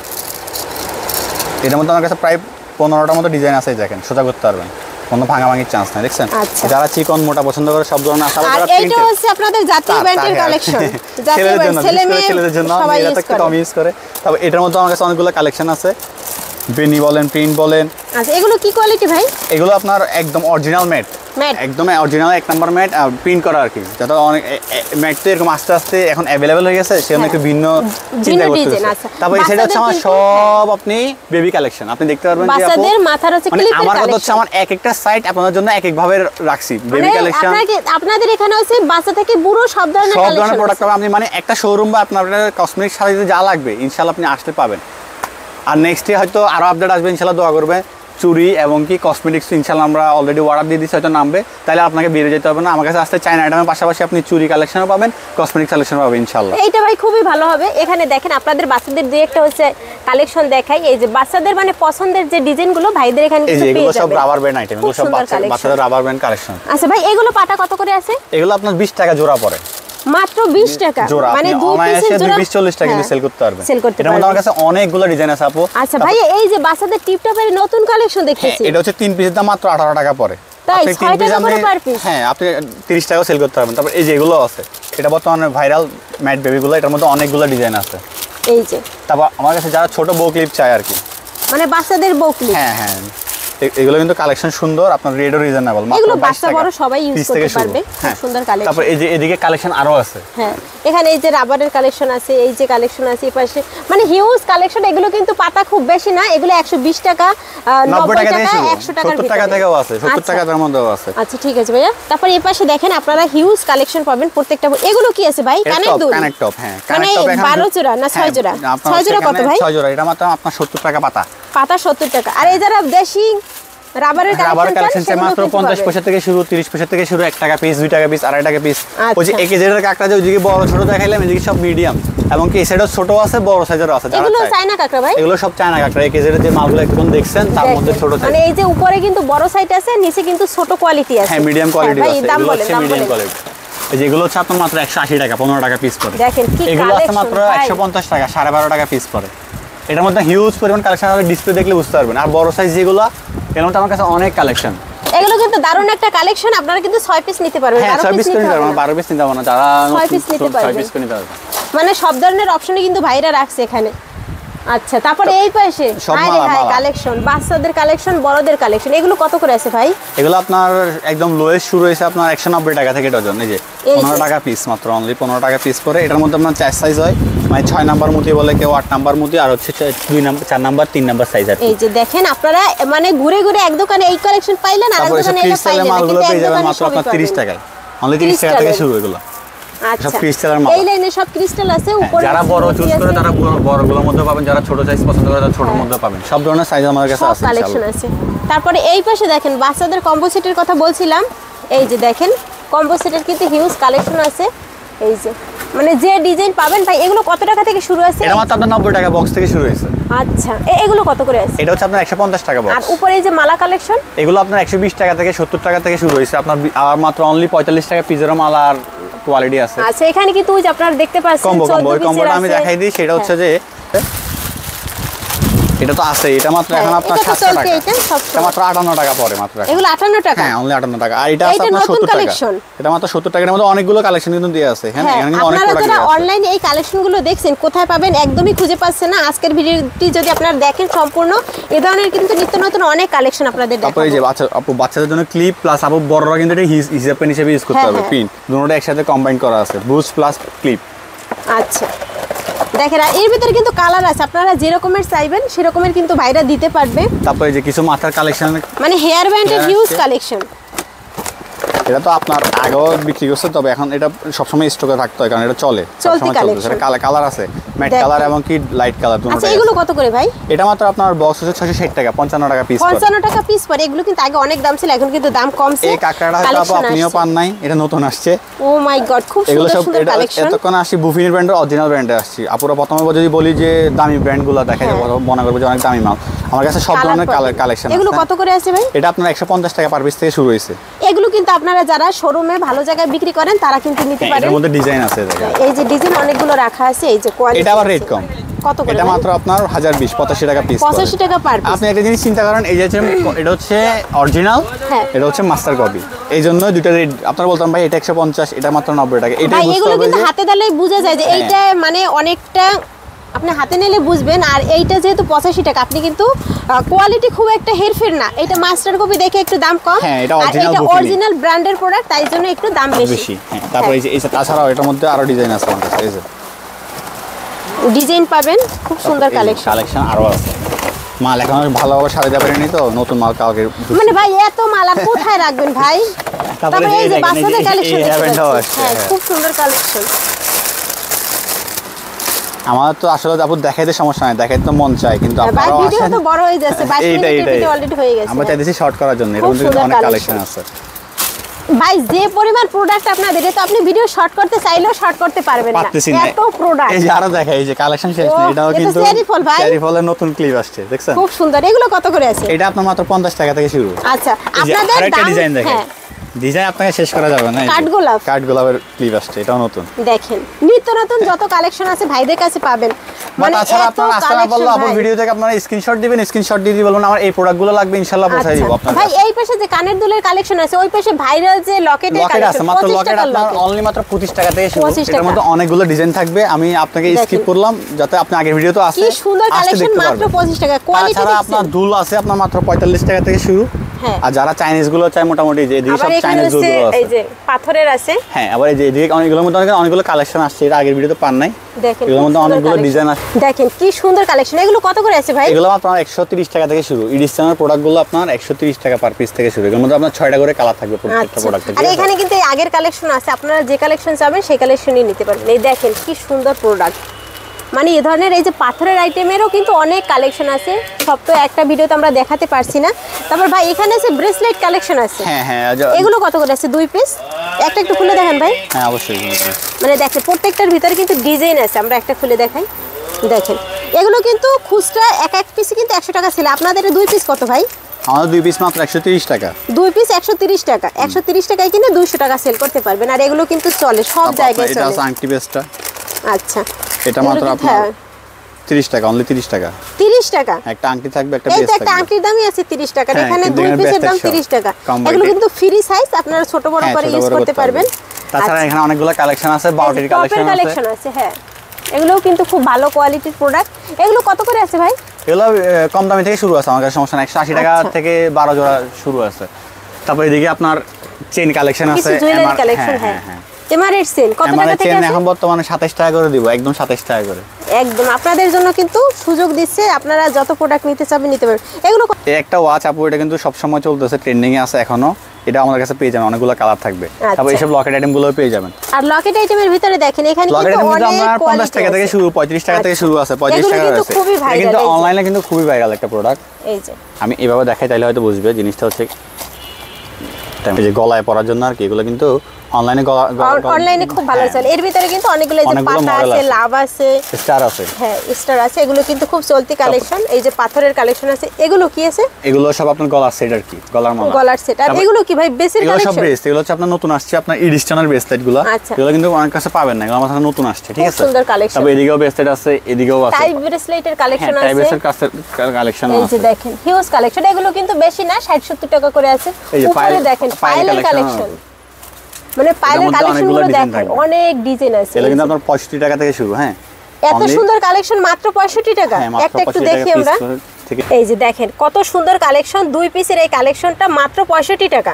এটার মধ্যে আমার কাছে প্রায় 15টার মতো ডিজাইন আছে, দেখেন সোজা করতে পারবেন, কোনো ভাঙাভাঙির চান্স নাই, দেখছেন? যারা চিকন মোটা পছন্দ করে সব ধরনের আছে। আর এইটা হচ্ছে আপনাদের জাতীয় ব্র্যান্ডের কালেকশন, জাতীয় ব্র্যান্ড ছেলেদের জন্য সবাই এটা তো কম ইউজ করে। তবে এটার মধ্যে আমার কাছে অনেকগুলো কালেকশন আছে, বেনি বলেন, প্রিন্ট বলেন। আচ্ছা, এগুলো কি কোয়ালিটি ভাই? এগুলো আপনার একদম অরিজিনাল ম্যাট, একদম অরিজিনাল 1 নাম্বার ম্যাট, প্রিন্ট করা আর কি। যাতে অনেক ম্যাট তো এরকম আস্তে আস্তে এখন অ্যাভেলেবল হয়ে গেছে, সেজন্য একটু ভিন্ন চিন্তা করতে হচ্ছে। তারপর এই সাইডে হচ্ছে আমার সব আপনি বেবি কালেকশন, আপনি দেখতে পারবেন যে বাচ্চাদের মাথার হচ্ছে ক্লিপের কালেকশন। আমার কথা হচ্ছে আমার এক একটা সাইট আপনাদের জন্য এক এক ভাবে রাখছি বেবি কালেকশন। আপনাদের এখানে হচ্ছে বাচ্চা থেকে বুড়ো সব ধরনের প্রোডাক্ট পাবেন আপনি, মানে একটা শোরুম বা আপনার কসমেটিক সাথে যা লাগবে ইনশাআল্লাহ আপনি আসলে পাবেন। আর নেক্সট ডে হয়তো আরো আপডেট আসবে ইনশাআল্লাহ, দোয়া করবে। চুরি এবং কি কসমেটিক্স ইনশাআল্লাহ আমরা অলরেডি অর্ডার দিয়ে দিচ্ছি, হয়তো নামবে, তাহলে আপনাকে বেরিয়ে যেতে হবে না। আমার কাছে আসতে চায়না আইটেমের পাশাপাশি আপনি চুরি কালেকশনও পাবেন, কসমেটিক্স কালেকশনও পাবেন ইনশাআল্লাহ। এইটা ভাই খুবই ভালো হবে। এখানে দেখেন আপনাদের বাচ্চাদের দুই একটা হচ্ছে কালেকশন দেখাই। এই যে বাচ্চাদের মানে পছন্দের যে ডিজাইনগুলো ভাইদের এখানে কিছু পেয়ে যাবেন। এগুলো সব রাবার ব্যান্ড আইটেম, এগুলো সব বাচ্চাদের রাবার ব্যান্ড কালেকশন। আচ্ছা ভাই, এগুলো পাটা কত করে আছে? এগুলো আপনার 20 টাকা জোড়া পড়ে, মাত্র 20 টাকা, মানে 2 পিসের জোড়া 20-40 টাকা কিন্তু সেল করতে পারবেন। এটার মধ্যে আমার কাছে অনেকগুলো ডিজাইন আছে আপু। আচ্ছা ভাই, এই যে বাচ্চাদের টিপটপের নতুন কালেকশন দেখতেছি, এটা হচ্ছে 3 পিসের দাম মাত্র 18 টাকা পড়ে। তাই 6 টাকা করে পার পিস। হ্যাঁ, আপনি 30 টাকা সেল করতে পারবেন। তারপর এই যে এগুলো আছে, এটা বর্তমানে ভাইরাল ম্যাট বেবিগুলো, এটার মধ্যে অনেকগুলো ডিজাইন আছে। এই যে তারপর আমার কাছে যারা ছোট বউ ক্লিপ চায় আর কি, মানে বাচ্চাদের বউ ক্লিপ, হ্যাঁ হ্যাঁ, এগুলো কিন্তু কালেকশন সুন্দর, আপনার রেটও রিজনেবল, মাত্র 22 টাকা। বড় সবাই ইউজ করতে পারবে, খুব সুন্দর কালেকশন। তারপর এই যে এদিকে কালেকশন আরো আছে। হ্যাঁ, এখানে এই যে রাবারের কালেকশন আছে, এই যে কালেকশন আছে এই পাশে, মানে হিউজ কালেকশন। এগুলো কিন্তু পাতা খুব বেশি না, এগুলো 120 টাকা, 90 টাকা, 100 টাকার 70 টাকা থেকেও আছে, 70 টাকার মধ্যেও আছে। আচ্ছা ঠিক আছে ভাইয়া। তারপর এই পাশে দেখেন আপনারা হিউজ কালেকশন পাবেন প্রত্যেকটা। এগুলো কি আছে ভাই? কানের দুল, কানেক্ট টপ। হ্যাঁ, কানেক্ট টপ এখানে 12 জোড়া না 6 জোড়া? 6 জোড়া কত ভাই? 6 জোড়া, এটা মাত্র আপনার 70 টাকা পাতা। পাতা 70 টাকা। আর এই যারা দেশি রাবারের কালেকশন মাত্র 50 পয়সা থেকে শুরু, 30 পয়সা থেকে শুরু, 1 টাকা পিস, 2 টাকা পিস, 2.5 টাকা পিস। ওই যে AKZ এর কাঁকড়া যে ওইদিকে বড় ছোট দেখাইলাম, এদিকে সব মিডিয়াম, এবং কি এই সাইডে ছোট আছে, বড় সাইজেরও আছে। এগুলো চায়না কাঁকড়া ভাই? এগুলো সব চায়না কাঁকড়া। AKZ এর যে মালগুলো একদম দেখছেন তার মধ্যে ছোট সাইজ, মানে এই যে উপরে কিন্তু বড় সাইজ আছে, নিচে কিন্তু ছোট কোয়ালিটি আছে। হ্যাঁ, মিডিয়াম কোয়ালিটি আছে। দাম বলেন, দাম মিডিয়াম বলেন। কোয়ালিটি এই যেগুলো হচ্ছে আপনার মাত্র 180 টাকা, 15 টাকা পিস পড়ে। দেখেন কি এগুলো আছে কালেকশন মাত্র 150 টাকা, 12.5 টাকা পিস পড়ে। এটার মধ্যে হিউজ পরিমাণ কালেকশন আছে, ডিসপ্লে দেখলে বুঝতে পারবেন। আর বড় সাইজ যেগুলো, এর মধ্যে আমার কাছে অনেক কালেকশন। এগুলো কিন্তু দারুণ একটা কালেকশন, আপনারা কিন্তু 6 পিস নিতে পারবেন। হ্যাঁ, 6 পিস নিতে পারবেন, 12 পিস নিতে পারবেন না, যারা 6 পিস নিতে পারবেন। 6 পিস নিতে পারবেন। মানে সব ধরনের অপশনই কিন্তু ভাইরা রাখছে এখানে। আচ্ছা, তারপরে এই পাশে কালেকশন, বাচ্চাদের কালেকশন, বড়দের কালেকশন, এগুলো কত করে আছে ভাই? এগুলো আপনার একদম লোয়েস্ট শুরু হয়েছে আপনার 190 টাকা থেকে ডজন। এই যে 15 টাকা পিস, মাত্র অনলি 15 টাকা পিস পরে। এটার মধ্যে আপনার 4 সাইজ হয়, মানে 6 নাম্বার মুতি বলে কেউ, 8 নাম্বার মুতি, আর হচ্ছে 2 নাম্বার, 4 নাম্বার, 3 নাম্বার সাইজ আছে। এই যে দেখেন, আপনারা মানে ঘুরে ঘুরে এক দোকানে এই কালেকশন পাইলেন, আর এক দোকানে এটা পাইলেন, মালগুলো পেয়ে যাবেন মাত্র আপনার 30 টাকায়, অনলি 30 টাকা থেকে শুরু এগুলো। আচ্ছা, সব ক্রিস্টালের মাল। এই লাইনে সব ক্রিস্টাল আছে। উপরে যারা বড় চুজ করে তারা বড়গুলোর মধ্যে পাবেন, যারা ছোট সাইজ পছন্দ করে তারা ছোটর মধ্যে পাবেন। সব ধরনের সাইজ আমাদের কাছে আছে, কালেকশন আছে। তারপরে এই পাশে দেখেন বাচ্চাদের কম্বো সেটের কথা বলছিলাম। এই যে দেখেন কম্বো সেটের কিন্তু হিউজ কালেকশন আছে। এই যে মানে যে ডিজাইন পাবেন ভাই, এগুলো কত টাকা থেকে শুরু আছে? এটা মাত্র আপনার 90 টাকা বক্স থেকে শুরু হয়েছে। আচ্ছা, এগুলো কত করে আছে? এটা হচ্ছে আপনার 150 টাকা বক্স। আর উপরে এই যে মালা কালেকশন, এগুলো আপনার 120 টাকা থেকে 70 টাকা থেকে শুরু হয়েছে আপনার, আর মাত্র অনলি 45 টাকা পিসের মাল আর কোয়ালিটি আছে। আচ্ছা, এখানে কিন্তু ওই যে আপনারা দেখতে পাচ্ছেন কম্বোটা আমি দেখাই দিই। সেটা হচ্ছে যে এটা তো আছে, এটা মাত্র এখন আপনার 700 টাকা, এটা মাত্র 58 টাকা পড়ে মাত্র। এগুলো 58 টাকা? হ্যাঁ, অনলি 58 টাকা। আর এটা আছে আপনার 70 টাকা, এটা মাত্র 70 টাকার মধ্যে অনেকগুলো কালেকশন কিন্তু দেয়া আছে। হ্যাঁ, এখানে কিন্তু অনেক প্রোডাক্ট আছে। আপনারা অনলাইনে এই কালেকশনগুলো দেখছেন, কোথায় পাবেন একদমই খুঁজে পাচ্ছেন না। আজকের ভিডিওটি যদি আপনারা দেখেন সম্পূর্ণ, এই ধরনের কিন্তু নিত্য নতুন অনেক কালেকশন আপনাদের দেখাবো। তারপরে এই যে বাচ্চাদের জন্য ক্লিপ প্লাস আপু বড়রা কিন্তু এটা হিজাব পেন হিসেবে ইউজ করতে পারবে। পিন দুটোটা একসাথে কম্বাইন করা আছে, বুস্ট প্লাস ক্লিপ। আচ্ছা, দেখেন এর ভিতরে কিন্তু কালার আছে, আপনারা যে রকমের চাইবেন সেরকমের কিন্তু ভাইরা দিতে পারবে। তারপরে যে কিছু মাথার কালেকশন, মানে হেয়ার ব্যান্ডের হিউজ কালেকশন। এটা তো আপনার আগেও বিক্রি করছে, তবে এখন এটা সবসময় স্টকে থাকতে হয়, কারণ এটা চলে সবসময় চলবে। সেটা কালার আছে, ম্যাট কালার এবং কি লাইট কালার দুটোই। আচ্ছা, এগুলো কত করে ভাই? এটা মাত্র আপনার বক্স হচ্ছে 660 টাকা, 55 টাকা পিস। 55 টাকা পিস পড়ে। এগুলো কিন্তু আগে অনেক দাম ছিল, এখন কিন্তু দাম কমছে। এই কাঁকড়াটা হয়তো আপনিও পান নাই, এটা নতুন আসছে। ও মাই গড, খুব সুন্দর সুন্দর কালেকশন। এতক্ষণ আসছি বুফিনের ব্র্যান্ডের, অরিজিনাল ব্র্যান্ডে আসছি। আপুরা প্রথমে যদি বলি যে দামি ব্র্যান্ডগুলো দেখা যায়, মনে করবে যে অনেক দামি মাল। আমার কাছে সব ধরনের কালেকশন আছে। এগুলো কত করে আছে ভাই? এটা আপনার 150 টাকা পার পিস থেকে শুরু হয়েছে। এগুলো কিন্তু আপনারা যারা শোরুমে ভালো জায়গায় বিক্রি করেন তারা কিন্তু নিতে পারেন। এর মধ্যে ডিজাইন আছে, এই যে ডিজাইন অনেকগুলো রাখা আছে। এই যে কোয়ালিটি, এটা আবার রেট কম। কত করে? এটা মাত্র আপনার 1020, 85 টাকা পিস। 85 টাকা পার পিস। আপনি একটা জিনিস চিন্তা করেন, এই যে এটা হচ্ছে অরিজিনাল, এটা হচ্ছে মাস্টার কপি। এই জন্য দুটো রেট আপনারা বলতাম ভাই এটা 150, এটা মাত্র 90 টাকা। এটা বুঝতে হবে, এগুলো কিন্তু হাতে দিলেই বোঝা যায় যে এইটা মানে অনেকটা, আপনি হাতে নিলে বুঝবেন। আর এইটা যেহেতু 85 টাকা, আপনি কিন্তু কোয়ালিটি খুব একটা হেরফের না। এটা মাস্টার কপি দেখে একটু দাম কম, আর এটা অরিজিনাল ব্র্যান্ডের প্রোডাক্ট, তাই জন্য একটু দাম বেশি। হ্যাঁ, তারপরে এই যে তাছাড়াও এটার মধ্যে আরো ডিজাইন আছে আমাদের কাছে। এই যে ডিজাইন পাবেন, খুব সুন্দর কালেকশন আরো আছে। মাল এখন ভালোভাবে সাজাতে পারিনি তো, নতুন মাল কালকে। মানে ভাই এত মাল আর কোথায় রাখবেন ভাই? তারপরে এই যে বাচ্চাদের কালেকশন, হ্যাঁ খুব সুন্দর কালেকশন। আমার তো আসলে আপু দেখাইতে সমস্যা নাই, দেখাইতে তো মন চায়, কিন্তু আপনারা ভিডিও তো বড় হয়ে যাচ্ছে, 22 মিনিটের ভিডিও অলরেডি হয়ে গেছে। আমরা চাইতেছি শর্ট করার জন্য, এর মধ্যে অনেক কালেকশন আছে ভাই। যে পরিমাণ প্রোডাক্ট আপনাদের, এটা তো আপনি ভিডিও শর্ট করতে চাইলেও শর্ট করতে পারবেন না, এত প্রোডাক্ট। এই যে আরো দেখাই, এই যে কালেকশন শেষ নেই। এটাও কিন্তু চেরি ফলের নতুন ক্লিপ আসছে, দেখছেন খুব সুন্দর। এগুলো কত করে আছে? এটা আপনার মাত্র 50 টাকা থেকে শুরু। আচ্ছা, আপনাদের আরেকটা ডিজাইন দেখেন, ডিজাইন আপনাকে শেষ করা যাবে না। কাঠগোলাপের ক্লিপ আসছে, এটাও নতুন। দেখেন নিত্য নতুন যত কালেকশন আছে ভাইদের কাছে পাবেন। মানে তাছাড়া আপনারা আসতে না বললে আপু ভিডিও থেকে আপনারা স্ক্রিনশট দিবেন, স্ক্রিনশট দিয়ে বলবেন আমার এই প্রোডাক্টগুলো লাগবে, ইনশাআল্লাহ পৌঁছে দিব আপনাদের। ভাই এই পাশে যে কানের দুলের কালেকশন আছে, ওই পাশে ভাইরাল যে লকেটের কালেকশন আছে, মাত্র লকেট আপনার অনলি মাত্র 25 টাকা থেকে শুরু। এর মধ্যে অনেকগুলো ডিজাইন থাকবে, আমি আপনাকে স্কিপ করলাম যাতে আপনি আগের ভিডিও তো আছে। কি সুন্দর কালেকশন, মাত্র 25 টাকা। কোয়ালিটি তাছাড়া আপনার দুল আছে আপনার মাত্র 45 টাকা থেকে শুরু। আর যারা চাইনিজ গুলো চায় মোটামুটি যে এদিকে সব চাইনিজ গুলো আছে, এই যে পাথরের আছে। হ্যাঁ, আবার এই যে এদিকে অনেকগুলোর মধ্যে অনেকগুলো কালেকশন আসছে, এটা আগের ভিডিওতে পান নাই। দেখেন এগুলোর মধ্যে অনেকগুলো ডিজাইন আছে, দেখেন কি সুন্দর কালেকশন। এগুলো কত করে আছে ভাই? এগুলো আপনার 130 টাকা থেকে শুরু। এডিশনাল প্রোডাক্টগুলো আপনার 130 টাকা পার পিস থেকে শুরু। এর মধ্যে আপনার 6টা করে কালার থাকবে প্রত্যেকটা প্রোডাক্টে। আর এখানে কিন্তু এই আগের কালেকশন আছে, আপনারা যে কালেকশন চাবেন সেই কালেকশনই নিতে পারবেন। এই দেখেন কি সুন্দর প্রোডাক্ট, মানে এই ধরনের এই যে পাথরের আইটেমেরও কিন্তু অনেক কালেকশন আছে, সব তো একটা ভিডিওতে আমরা দেখাতে পারছি না। তারপর ভাই এখানে আছে ব্রেসলেট কালেকশন আছে। হ্যাঁ এগুলো কত করে আছে? 2 পিস, একটা একটু খুলে দেখেন ভাই। হ্যাঁ অবশ্যই। মানে দেখেন প্রত্যেকটার ভিতরে কিন্তু ডিজাইন আছে, আমরা একটা খুলে দেখাই। দেখেন এগুলো কিন্তু খুচরা এক পিস কিন্তু 100 টাকা ছিল, আপনাদের 2 পিস কত ভাই? আমাদের 2 পিস মাত্র 130 টাকা। 2 পিস 130 টাকা, 130 টাকায় কিনে 200 টাকা সেল করতে পারবেন। আর এগুলো কিন্তু চলে সব জায়গায় চলে। এটা আছে আংটি বেসটা। আচ্ছা, এটা মাত্র আপনার 30 টাকা, অনলি 30 টাকা। 30 টাকা একটা আংটি থাকবে, একটা বেস বেস থাকবে। একটা আংটির দামই আছে 30 টাকা, এখানে 2 পিসের দাম 30 টাকা। এগুলো কিন্তু ফ্রি সাইজ, আপনারা ছোট বড় করে ইউজ করতে পারবেন। তাছাড়া এখানে অনেকগুলো কালেকশন আছে, বাউটির কালেকশন আছে। হ্যাঁ, এগুলোও কিন্তু খুব ভালো কোয়ালিটির প্রোডাক্ট। এগুলো কত করে আছে ভাই? এগুলো কম দামি থেকে শুরু আছে, আমার কাছে সমস্যা না, 180 টাকা থেকে 12 জোড়া শুরু আছে। তারপর এদিকে আপনার চেইন কালেকশন আছে, জুয়েলারি কালেকশন। হ্যাঁ, এমআরএর চেইন কত টাকা থেকে আছে? এখন বর্তমানে 27 টাকা করে দিব, একদম 27 টাকা করে। একদম আপনাদের জন্য কিন্তু সুযোগ দিচ্ছে, আপনারা যত প্রোডাক্ট নিতে চাবেন নিতে পারবেন। এগুলো এই একটা ওয়াচ আপু, এটা কিন্তু সব সময় চলতেছে, ট্রেন্ডিং এ আছে এখনো। এটা আমাদের কাছে পেয়ে যাবেন, অনেকগুলো কালার থাকবে। তারপর এইসব লকেট আইটেম গুলো পেয়ে যাবেন। আর লকেট আইটেমের ভিতরে দেখেন এখানে কিন্তু অনেক 50 টাকা থেকে শুরু, 35 টাকা থেকে শুরু আছে, 35 টাকা আছে। এটা কিন্তু অনলাইনে কিন্তু খুবই ভাইরাল একটা প্রোডাক্ট। এই যে আমি এইভাবে দেখাই তাহলে হয়তো বুঝবে জিনিসটা হচ্ছে এই যে গলায় পরার জন্য আর কি। এগুলো কিন্তু অনলাইনে খুব ভালো চলে। এর ভিতরে কিন্তু অনেকগুলো এই যে পাতা আছে, লাভ আছে, স্টার আছে। হ্যাঁ, স্টার আছে। এগুলো কিন্তু খুব চলতি কালেকশন। এই যে পাথরের কালেকশন আছে। এগুলো কি আছে? এগুলো সব আপনার গলার সেট আর কি, গলার মালা, গলার সেট। আর এগুলো কি ভাই? বেসের কালেকশন। এগুলো সব বেস। এগুলো হচ্ছে আপনার নতুন আসছে, আপনার ইডিস্টানের ব্রেসলেট গুলো। এগুলো কিন্তু অনেক কাছে পাবেন না, এগুলো আমাদের নতুন আসছে, ঠিক আছে? সুন্দর কালেকশন। তবে এদিকেও ব্রেসলেট আছে, এদিকেও আছে। টাইপ ব্রেসলেটের কালেকশন আছে। টাইপ ব্রেসলেট কালেকশন আছে। এই যে দেখেন হিউজ কালেকশন। এগুলো কিন্তু বেশি না, 60-70 টাকা করে আছে। উপরে দেখেন পাইলের কালেকশন, মানে পাইলের কালেকশনগুলো দেখেন অনেক ডিজাইন আছে। এগুলো কিন্তু আপনার 65 টাকা থেকে শুরু। হ্যাঁ, এত সুন্দর কালেকশন মাত্র 65 টাকা। একটা একটু দেখি আমরা। এই যে দেখেন কত সুন্দর কালেকশন, 2 পিসের এই কালেকশনটা মাত্র 65 টাকা।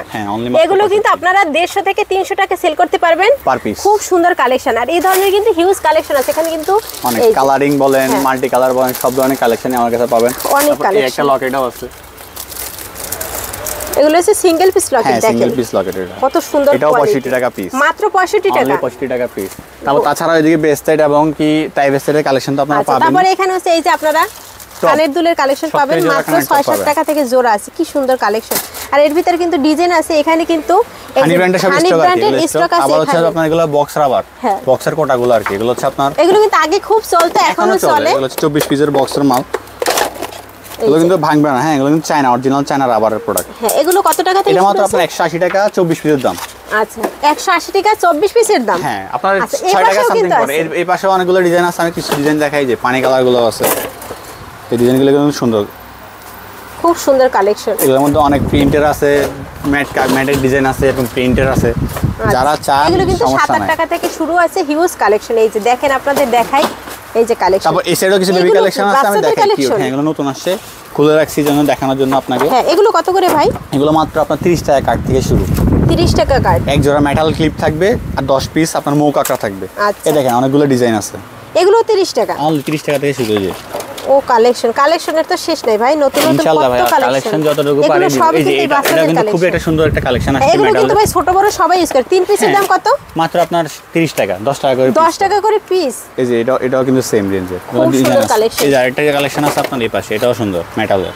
এগুলো কিন্তু আপনারা 150 থেকে 300 টাকা সেল করতে পারবেন পার পিস। খুব সুন্দর কালেকশন। আর এই ধরনের কিন্তু হিউজ কালেকশন আছে এখানে, কিন্তু অনেক কালারিং বলেন, মাল্টি কালার বলেন, সব ধরনের কালেকশনই আমার কাছে পাবেন। অনেক কালেকশন। একটা লকেটও আছে। এগুলো হচ্ছে সিঙ্গেল পিস লকেট। দেখেন সিঙ্গেল পিস লকেট, কত সুন্দর। এটাও 65 টাকা পিস, মাত্র 65 টাকা। 65 টাকা পিস। তারপর তাছাড়া এদিকে বেস্টেড এবং কি টাইপ বেস্টেডের কালেকশন তো আপনারা পাবেন। তারপরে এখানে হচ্ছে এই যে আপনারা কানের দুলের কালেকশন পাবেন, মাত্র 6-7 টাকা থেকে জোড়া আছে। কি সুন্দর কালেকশন। আর এর ভিতরে কিন্তু ডিজাইন আছে। এখানে কিন্তু হানি ব্র্যান্ডের সব স্টক আছে। আবার হচ্ছে আপনার এগুলো বক্স রাবার, বক্সের কোটাগুলো আর কি। এগুলো হচ্ছে আপনার, এগুলো কিন্তু আগে খুব চলতো, এখনো চলে। এগুলো 24 পিসের বক্সের মাল, এগুলো কিন্তু ভাঙবে না। হ্যাঁ, এগুলো কিন্তু চায়না, অরিজিনাল চায়না রাবারের প্রোডাক্ট। হ্যাঁ, এগুলো কত টাকা থেকে? এটা মাত্র আপনার 180 টাকা 24 পিসের দাম। আচ্ছা, 180 টাকা 24 পিসের দাম। হ্যাঁ, আপনার 6 টাকা সামথিং পড়ে। এই পাশে অনেকগুলো ডিজাইন আছে, আমি কিছু ডিজাইন দেখাই। যে পানি কালার গুলো আছে, এই ডিজাইনগুলো কিন্তু সুন্দর, খুব সুন্দর কালেকশন। এগুলোর মধ্যে অনেক প্রিন্টার আছে, ম্যাটের ডিজাইন আছে এবং প্রিন্টার আছে। যারা চান, এগুলো কিন্তু 7-8 টাকা থেকে শুরু আছে, হিউজ কালেকশন। এই যে দেখেন আপনাদের দেখাই, এই যে কালেকশন। তারপর এই সাইডেও কিছু বেবি কালেকশন আছে, আমি দেখাই। হ্যাঁ, এগুলো নতুন আসছে, খুলে রাখছি জন্য দেখানোর জন্য আপনাকে। হ্যাঁ, এগুলো কত করে ভাই? এগুলো মাত্র আপনার 30 টাকা কাট থেকে শুরু। 30 টাকা কাট। এক জোড়া মেটাল ক্লিপ থাকবে আর 10 পিস আপনার মৌ কাঁকড়া থাকবে। এই দেখেন অনেকগুলো ডিজাইন আছে। এগুলো 30 টাকা, অনলি 30 টাকা থেকে শুরু হয়ে যায়। ও কালেকশনের তো শেষ নাই ভাই, নতুন নতুন কত কালেকশন যতটুকু পারে। এই যে এটা কিন্তু খুব একটা সুন্দর একটা কালেকশন আছে। এগুলো কিন্তু ভাই ছোট বড় সবাই ইউজ করে। 3 পিসের দাম কত? মাত্র আপনার 30 টাকা, 10 টাকা করে। 10 টাকা করে পিস। এই যে এটাও কিন্তু সেম রেঞ্জের। এই যে আরেকটা কালেকশন আছে আপনার এই পাশে, এটাও সুন্দর মেটালের।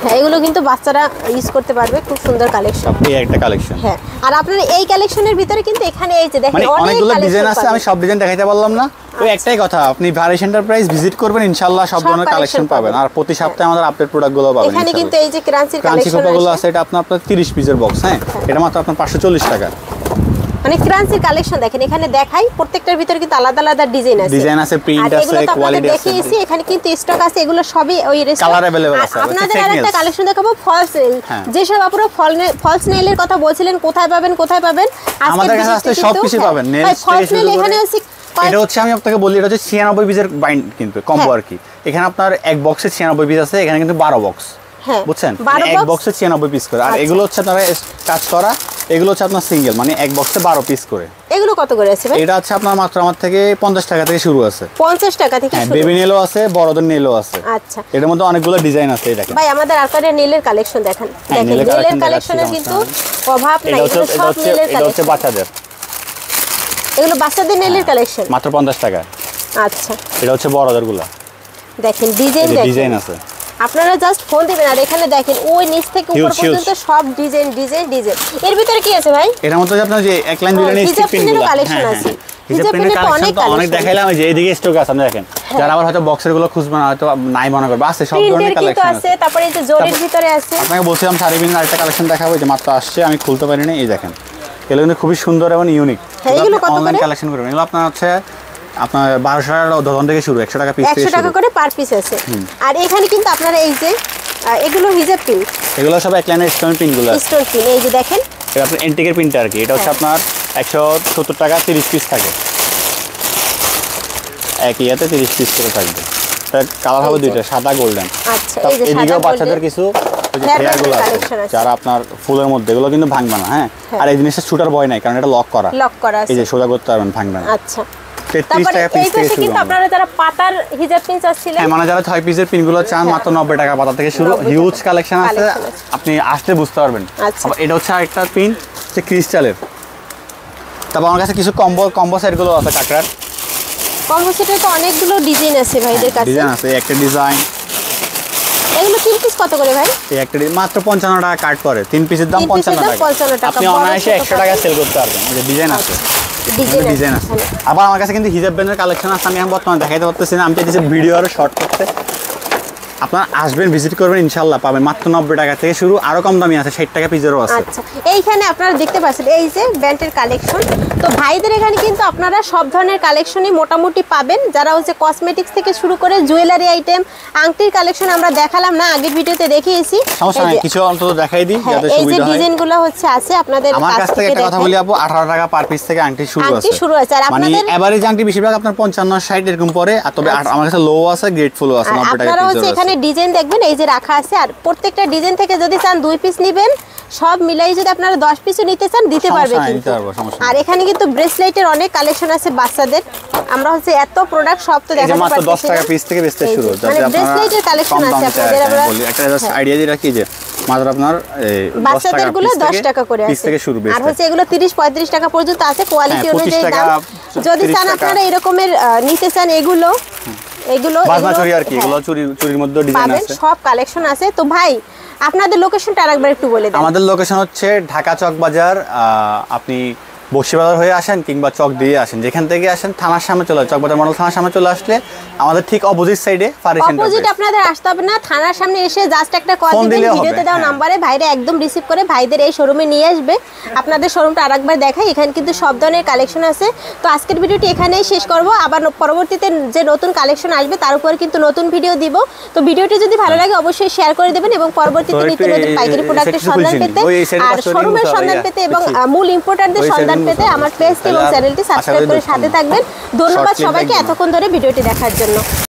হ্যাঁ, এগুলো কিন্তু বাচ্চারা ইউজ করতে পারবে, খুব সুন্দর কালেকশন। এই একটা কালেকশন। হ্যাঁ, আর আপনার এই কালেকশনের ভিতরে কিন্তু এখানে এই যে দেখেন অনেকগুলো ডিজাইন আছে, আমি সব ডিজাইন দেখাইতে পারলাম না। ওই একটাই কথা, আপনি ভারিশ এন্টারপ্রাইজ ভিজিট করবেন, ইনশাআল্লাহ সব ধরনের কালেকশন পাবেন। আর প্রতি সপ্তাহে আমাদের আপডেট প্রোডাক্টগুলো পাবেন। এখানে কিন্তু এই যে ক্রাঞ্চির কালেকশন আছে, এটা আপনার 30 পিসের বক্স। হ্যাঁ, এটা মাত্র আপনার 540 টাকা। মানে ক্রাঞ্চির কালেকশন দেখেন, এখানে দেখাই প্রত্যেকটার ভিতরে কিন্তু আলাদা আলাদা ডিজাইন আছে, প্রিন্ট আছে, কোয়ালিটি আছে। দেখিয়েছি এখানে কিন্তু স্টক আছে, এগুলো সবই ওই কালার अवेलेबल আছে। আপনাদের আরেকটা কালেকশন দেখাবো, ফলস নেল। যেসব আপুরা ফলস নেলের কথা বলছিলেন, কোথায় পাবেন আমাদের কাছে আসলে সব কিছু পাবেন। নেল ফলস নেল এখানে আছে। এটা হচ্ছে আমি আপনাকে বলি, এটা হচ্ছে 96 পিসের বাইন্ড কিন্তু কম্বো আর কি। এখানে আপনার এক বক্সে 96 পিস আছে, এখানে কিন্তু 12 বক্স, বুঝছেন? এক বক্সে 96 পিস করে। আর এগুলো হচ্ছে আপনারা কাজ করা, এগুলো হচ্ছে আপনার সিঙ্গেল, মানে এক বক্সে 12 পিস করে। এগুলো কত করে আছে ভাই? এটা হচ্ছে আপনার মাত্র আমার থেকে 50 টাকা থেকে শুরু আছে। 50 টাকা থেকে শুরু। বেবি নেলও আছে, বড়দের নেলও আছে। আচ্ছা, এর মধ্যে অনেকগুলো ডিজাইন আছে। এই দেখেন ভাই, আমাদের আরকারে নেলের কালেকশন দেখেন। নেলের কালেকশনের কিন্তু অভাব নাই। এগুলো সব নেলের কালেকশন। এটা হচ্ছে বাচ্চাদের, এগুলো বাচ্চাদের নেলের কালেকশন, মাত্র 50 টাকা। আচ্ছা, এটা হচ্ছে বড়দের গুলা, দেখেন ডিজাইন ডিজাইন আছে। আপনারা জাস্ট ফোন দিবেন আর এখানে দেখেন ওই নিচ থেকে উপর পর্যন্ত সব ডিজাইন ডিজাইন ডিজাইন। এর ভিতরে কি আছে ভাই? এর মধ্যে আপনার যে এক লাইন দুই লাইন স্টিক পিনগুলো কালেকশন আছে। হিজাব পিনের কালেকশন তো অনেক দেখাইলাম, যে এইদিকে স্টক আছে আপনি দেখেন। যারা আবার হয়তো বক্সের গুলো খুঁজবে না, হয়তো নাই মনে করবে, আছে সব ধরনের কালেকশন আছে। তারপরে এই যে জরির ভিতরে আছে। আপনাকে বলছিলাম শাড়ি পিনের আরেকটা কালেকশন দেখাবো, যে মাত্র আসছে, আমি খুলতে পারিনি। এই দেখেন, এগুলো কিন্তু খুবই সুন্দর এবং ইউনিক। এগুলো কত করে? অনলাইন কালেকশন করবেন, এগুলো আপনার হচ্ছে আপনার 1200 ডজন থেকে শুরু, 100 টাকা পিস থেকে 100 টাকা করে পার পিস আছে। আর এখানে কিন্তু আপনারা এই যে এগুলো হিজাব পিন, এগুলো সব এক লাইনের স্টোন পিনগুলো, স্টোন পিন। এই যে দেখেন, এটা আপনার এন্টিকের পিনটা আর কি। এটা হচ্ছে আপনার 170 টাকা 30 পিস থাকে, একই ইয়াতে 30 পিস করে থাকবে। এটা কালার হবে দুইটা, সাদা গোল্ডেন। আচ্ছা, এই যে সাদা এদিকেও বাচ্চাদের কিছু হেয়ারগুলো আছে, যারা আপনার ফুলের মধ্যে, এগুলো কিন্তু ভাঙবে না। হ্যাঁ, আর এই জিনিসটা ছুটার ভয় নাই, কারণ এটা লক করা আছে। এই যে সোজা করতে পারবেন, ভাঙবে না। আচ্ছা, 33 টাকা পিস থেকে শুরু। কিন্তু আপনারা যারা পাতার হিজাব পিন চাচ্ছিলেন, হ্যাঁ, মানে যারা 6 পিসের পিনগুলো চান, মাত্র 90 টাকা পাতা থেকে শুরু। হিউজ কালেকশন আছে, আপনি আসলে বুঝতে পারবেন। আবার এটা হচ্ছে আরেকটা পিন, হচ্ছে ক্রিস্টালের। তারপর আমার কাছে কিছু কম্বো সেটগুলো আছে কাকড়ার। কম্বো সেটে তো অনেকগুলো ডিজাইন আছে ভাইদের কাছে। ডিজাইন আছে, একটা ডিজাইন। এগুলো 3 পিস কত করে ভাই? এই একটা মাত্র 55 টাকা কাট করে, 3 পিসের দাম 55 টাকা। আপনি অনায়াসে 100 টাকা সেল করতে পারবেন। এই যে ডিজাইন আছে, ডিজাইন আছে। আবার আমার কাছে কিন্তু হিজাব ব্যান্ডের কালেকশন আছে, আমি এখন বর্তমানে দেখাইতে পারতেছি না। আমি চাইছি ভিডিও আরো শর্ট করতে। আপনারা আসবেন, ভিজিট করবেন, ইনশাআল্লাহ পাবেন। মাত্র 90 টাকা থেকে শুরু, আরো কম দামি আছে, 60 টাকা পিসেরও আছে। আচ্ছা, এইখানে আপনারা দেখতে পাচ্ছেন এই যে ব্যান্ডের কালেকশন। তো ভাইদের এখানে কিন্তু আপনারা সব ধরনের কালেকশনই মোটামুটি পাবেন, যারা হচ্ছে কসমেটিক্স থেকে শুরু করে জুয়েলারি আইটেম, আংটির কালেকশন আমরা দেখালাম না, আগের ভিডিওতে দেখিয়েছি। সমস্যা নাই, কিছু অন্তত দেখাই দিই যাতে সুবিধা হয়। এই যে ডিজাইনগুলো হচ্ছে আছে আপনাদের আমার কাছ থেকে একটা কথা বলি আপু, 18 টাকা পার পিস থেকে আংটি শুরু আছে। আর মানে আপনাদের এভারেজ আংটি বেশিরভাগ আপনার 55 60 এরকম পড়ে। আর তবে আমার কাছে লো আছে, গ্রেড ফুলও আছে, 90 টাকা আপনারা পিস হচ্ছে আছে। এখানে ডিজাইন দেখবেন, এই যে রাখা আছে। আর প্রত্যেকটা ডিজাইন থেকে যদি চান 2 পিস নেবেন, সব মিলাই যদি আপনারা 10 পিসও নিতে চান দিতে পারবে কিন্তু। আর এখানে কিন্তু ব্রেসলেটের অনেক কালেকশন আছে বাচ্চাদের। আমরা হচ্ছে এত প্রোডাক্ট সব তো দেখাতে পারছি না। মাত্র 10 টাকা পিস থেকে বেচতে শুরু, যাতে আপনারা ব্রেসলেটের কালেকশন আছে আপনাদের। আমরা বলি একটা জাস্ট আইডিয়া দিয়ে রাখি যে মাত্র আপনার 10 টাকা গুলো 10 টাকা করে আছে, পিস থেকে শুরু বেচতে। আর হচ্ছে এগুলো 30 35 টাকা পর্যন্ত আছে, কোয়ালিটি অনুযায়ী দাম। যদি চান আপনারা এরকমের নিতে চান, এগুলো বাজনা চুড়ি আর কি, এগুলো চুড়ির মধ্যে ডিজাইন আছে, সব কালেকশন আছে। তো ভাই আপনাদের লোকেশনটা আরেকবার একটু বলে দেন। আমাদের লোকেশন হচ্ছে ঢাকা চক বাজার। আপনি বক্সিবাজার হয়ে আসেন কিংবা চক দিয়ে আসেন, যেখান থেকে আসেন থানার সামনে চলে, চকবাজার মডেল থানার সামনে চলে আসলে আমাদের ঠিক অপোজিট সাইডে ফারিস সেন্টার। অপোজিট আপনাদের আসতে হবে না, থানার সামনে এসে জাস্ট একটা কল দিবেন, ভিডিওতে দেওয়া নম্বরে ভাইরা একদম রিসিভ করে ভাইদের এই শোরুমে নিয়ে আসবে। আপনাদের শোরুমটা আরেকবার দেখাই, এখানে কিন্তু সব ধরনের কালেকশন আছে। তো আজকের ভিডিওটি এখানেই শেষ করব, আবার পরবর্তীতে যে নতুন কালেকশন আসবে তার উপর কিন্তু নতুন ভিডিও দিব। তো ভিডিওটি যদি ভালো লাগে অবশ্যই শেয়ার করে দেবেন, এবং পরবর্তীতে নিত্য নতুন পাইকারি প্রোডাক্টের সন্ধান পেতে আর শোরুমের সন্ধান পেতে এবং মূল ইম্পোর্টারদের সন্ধান পেতে আমার পেজটি এবং চ্যানেলটি সাবস্ক্রাইব করে সাথে থাকবেন। ধন্যবাদ সবাইকে এতক্ষণ ধরে ভিডিওটি দেখার জন্য।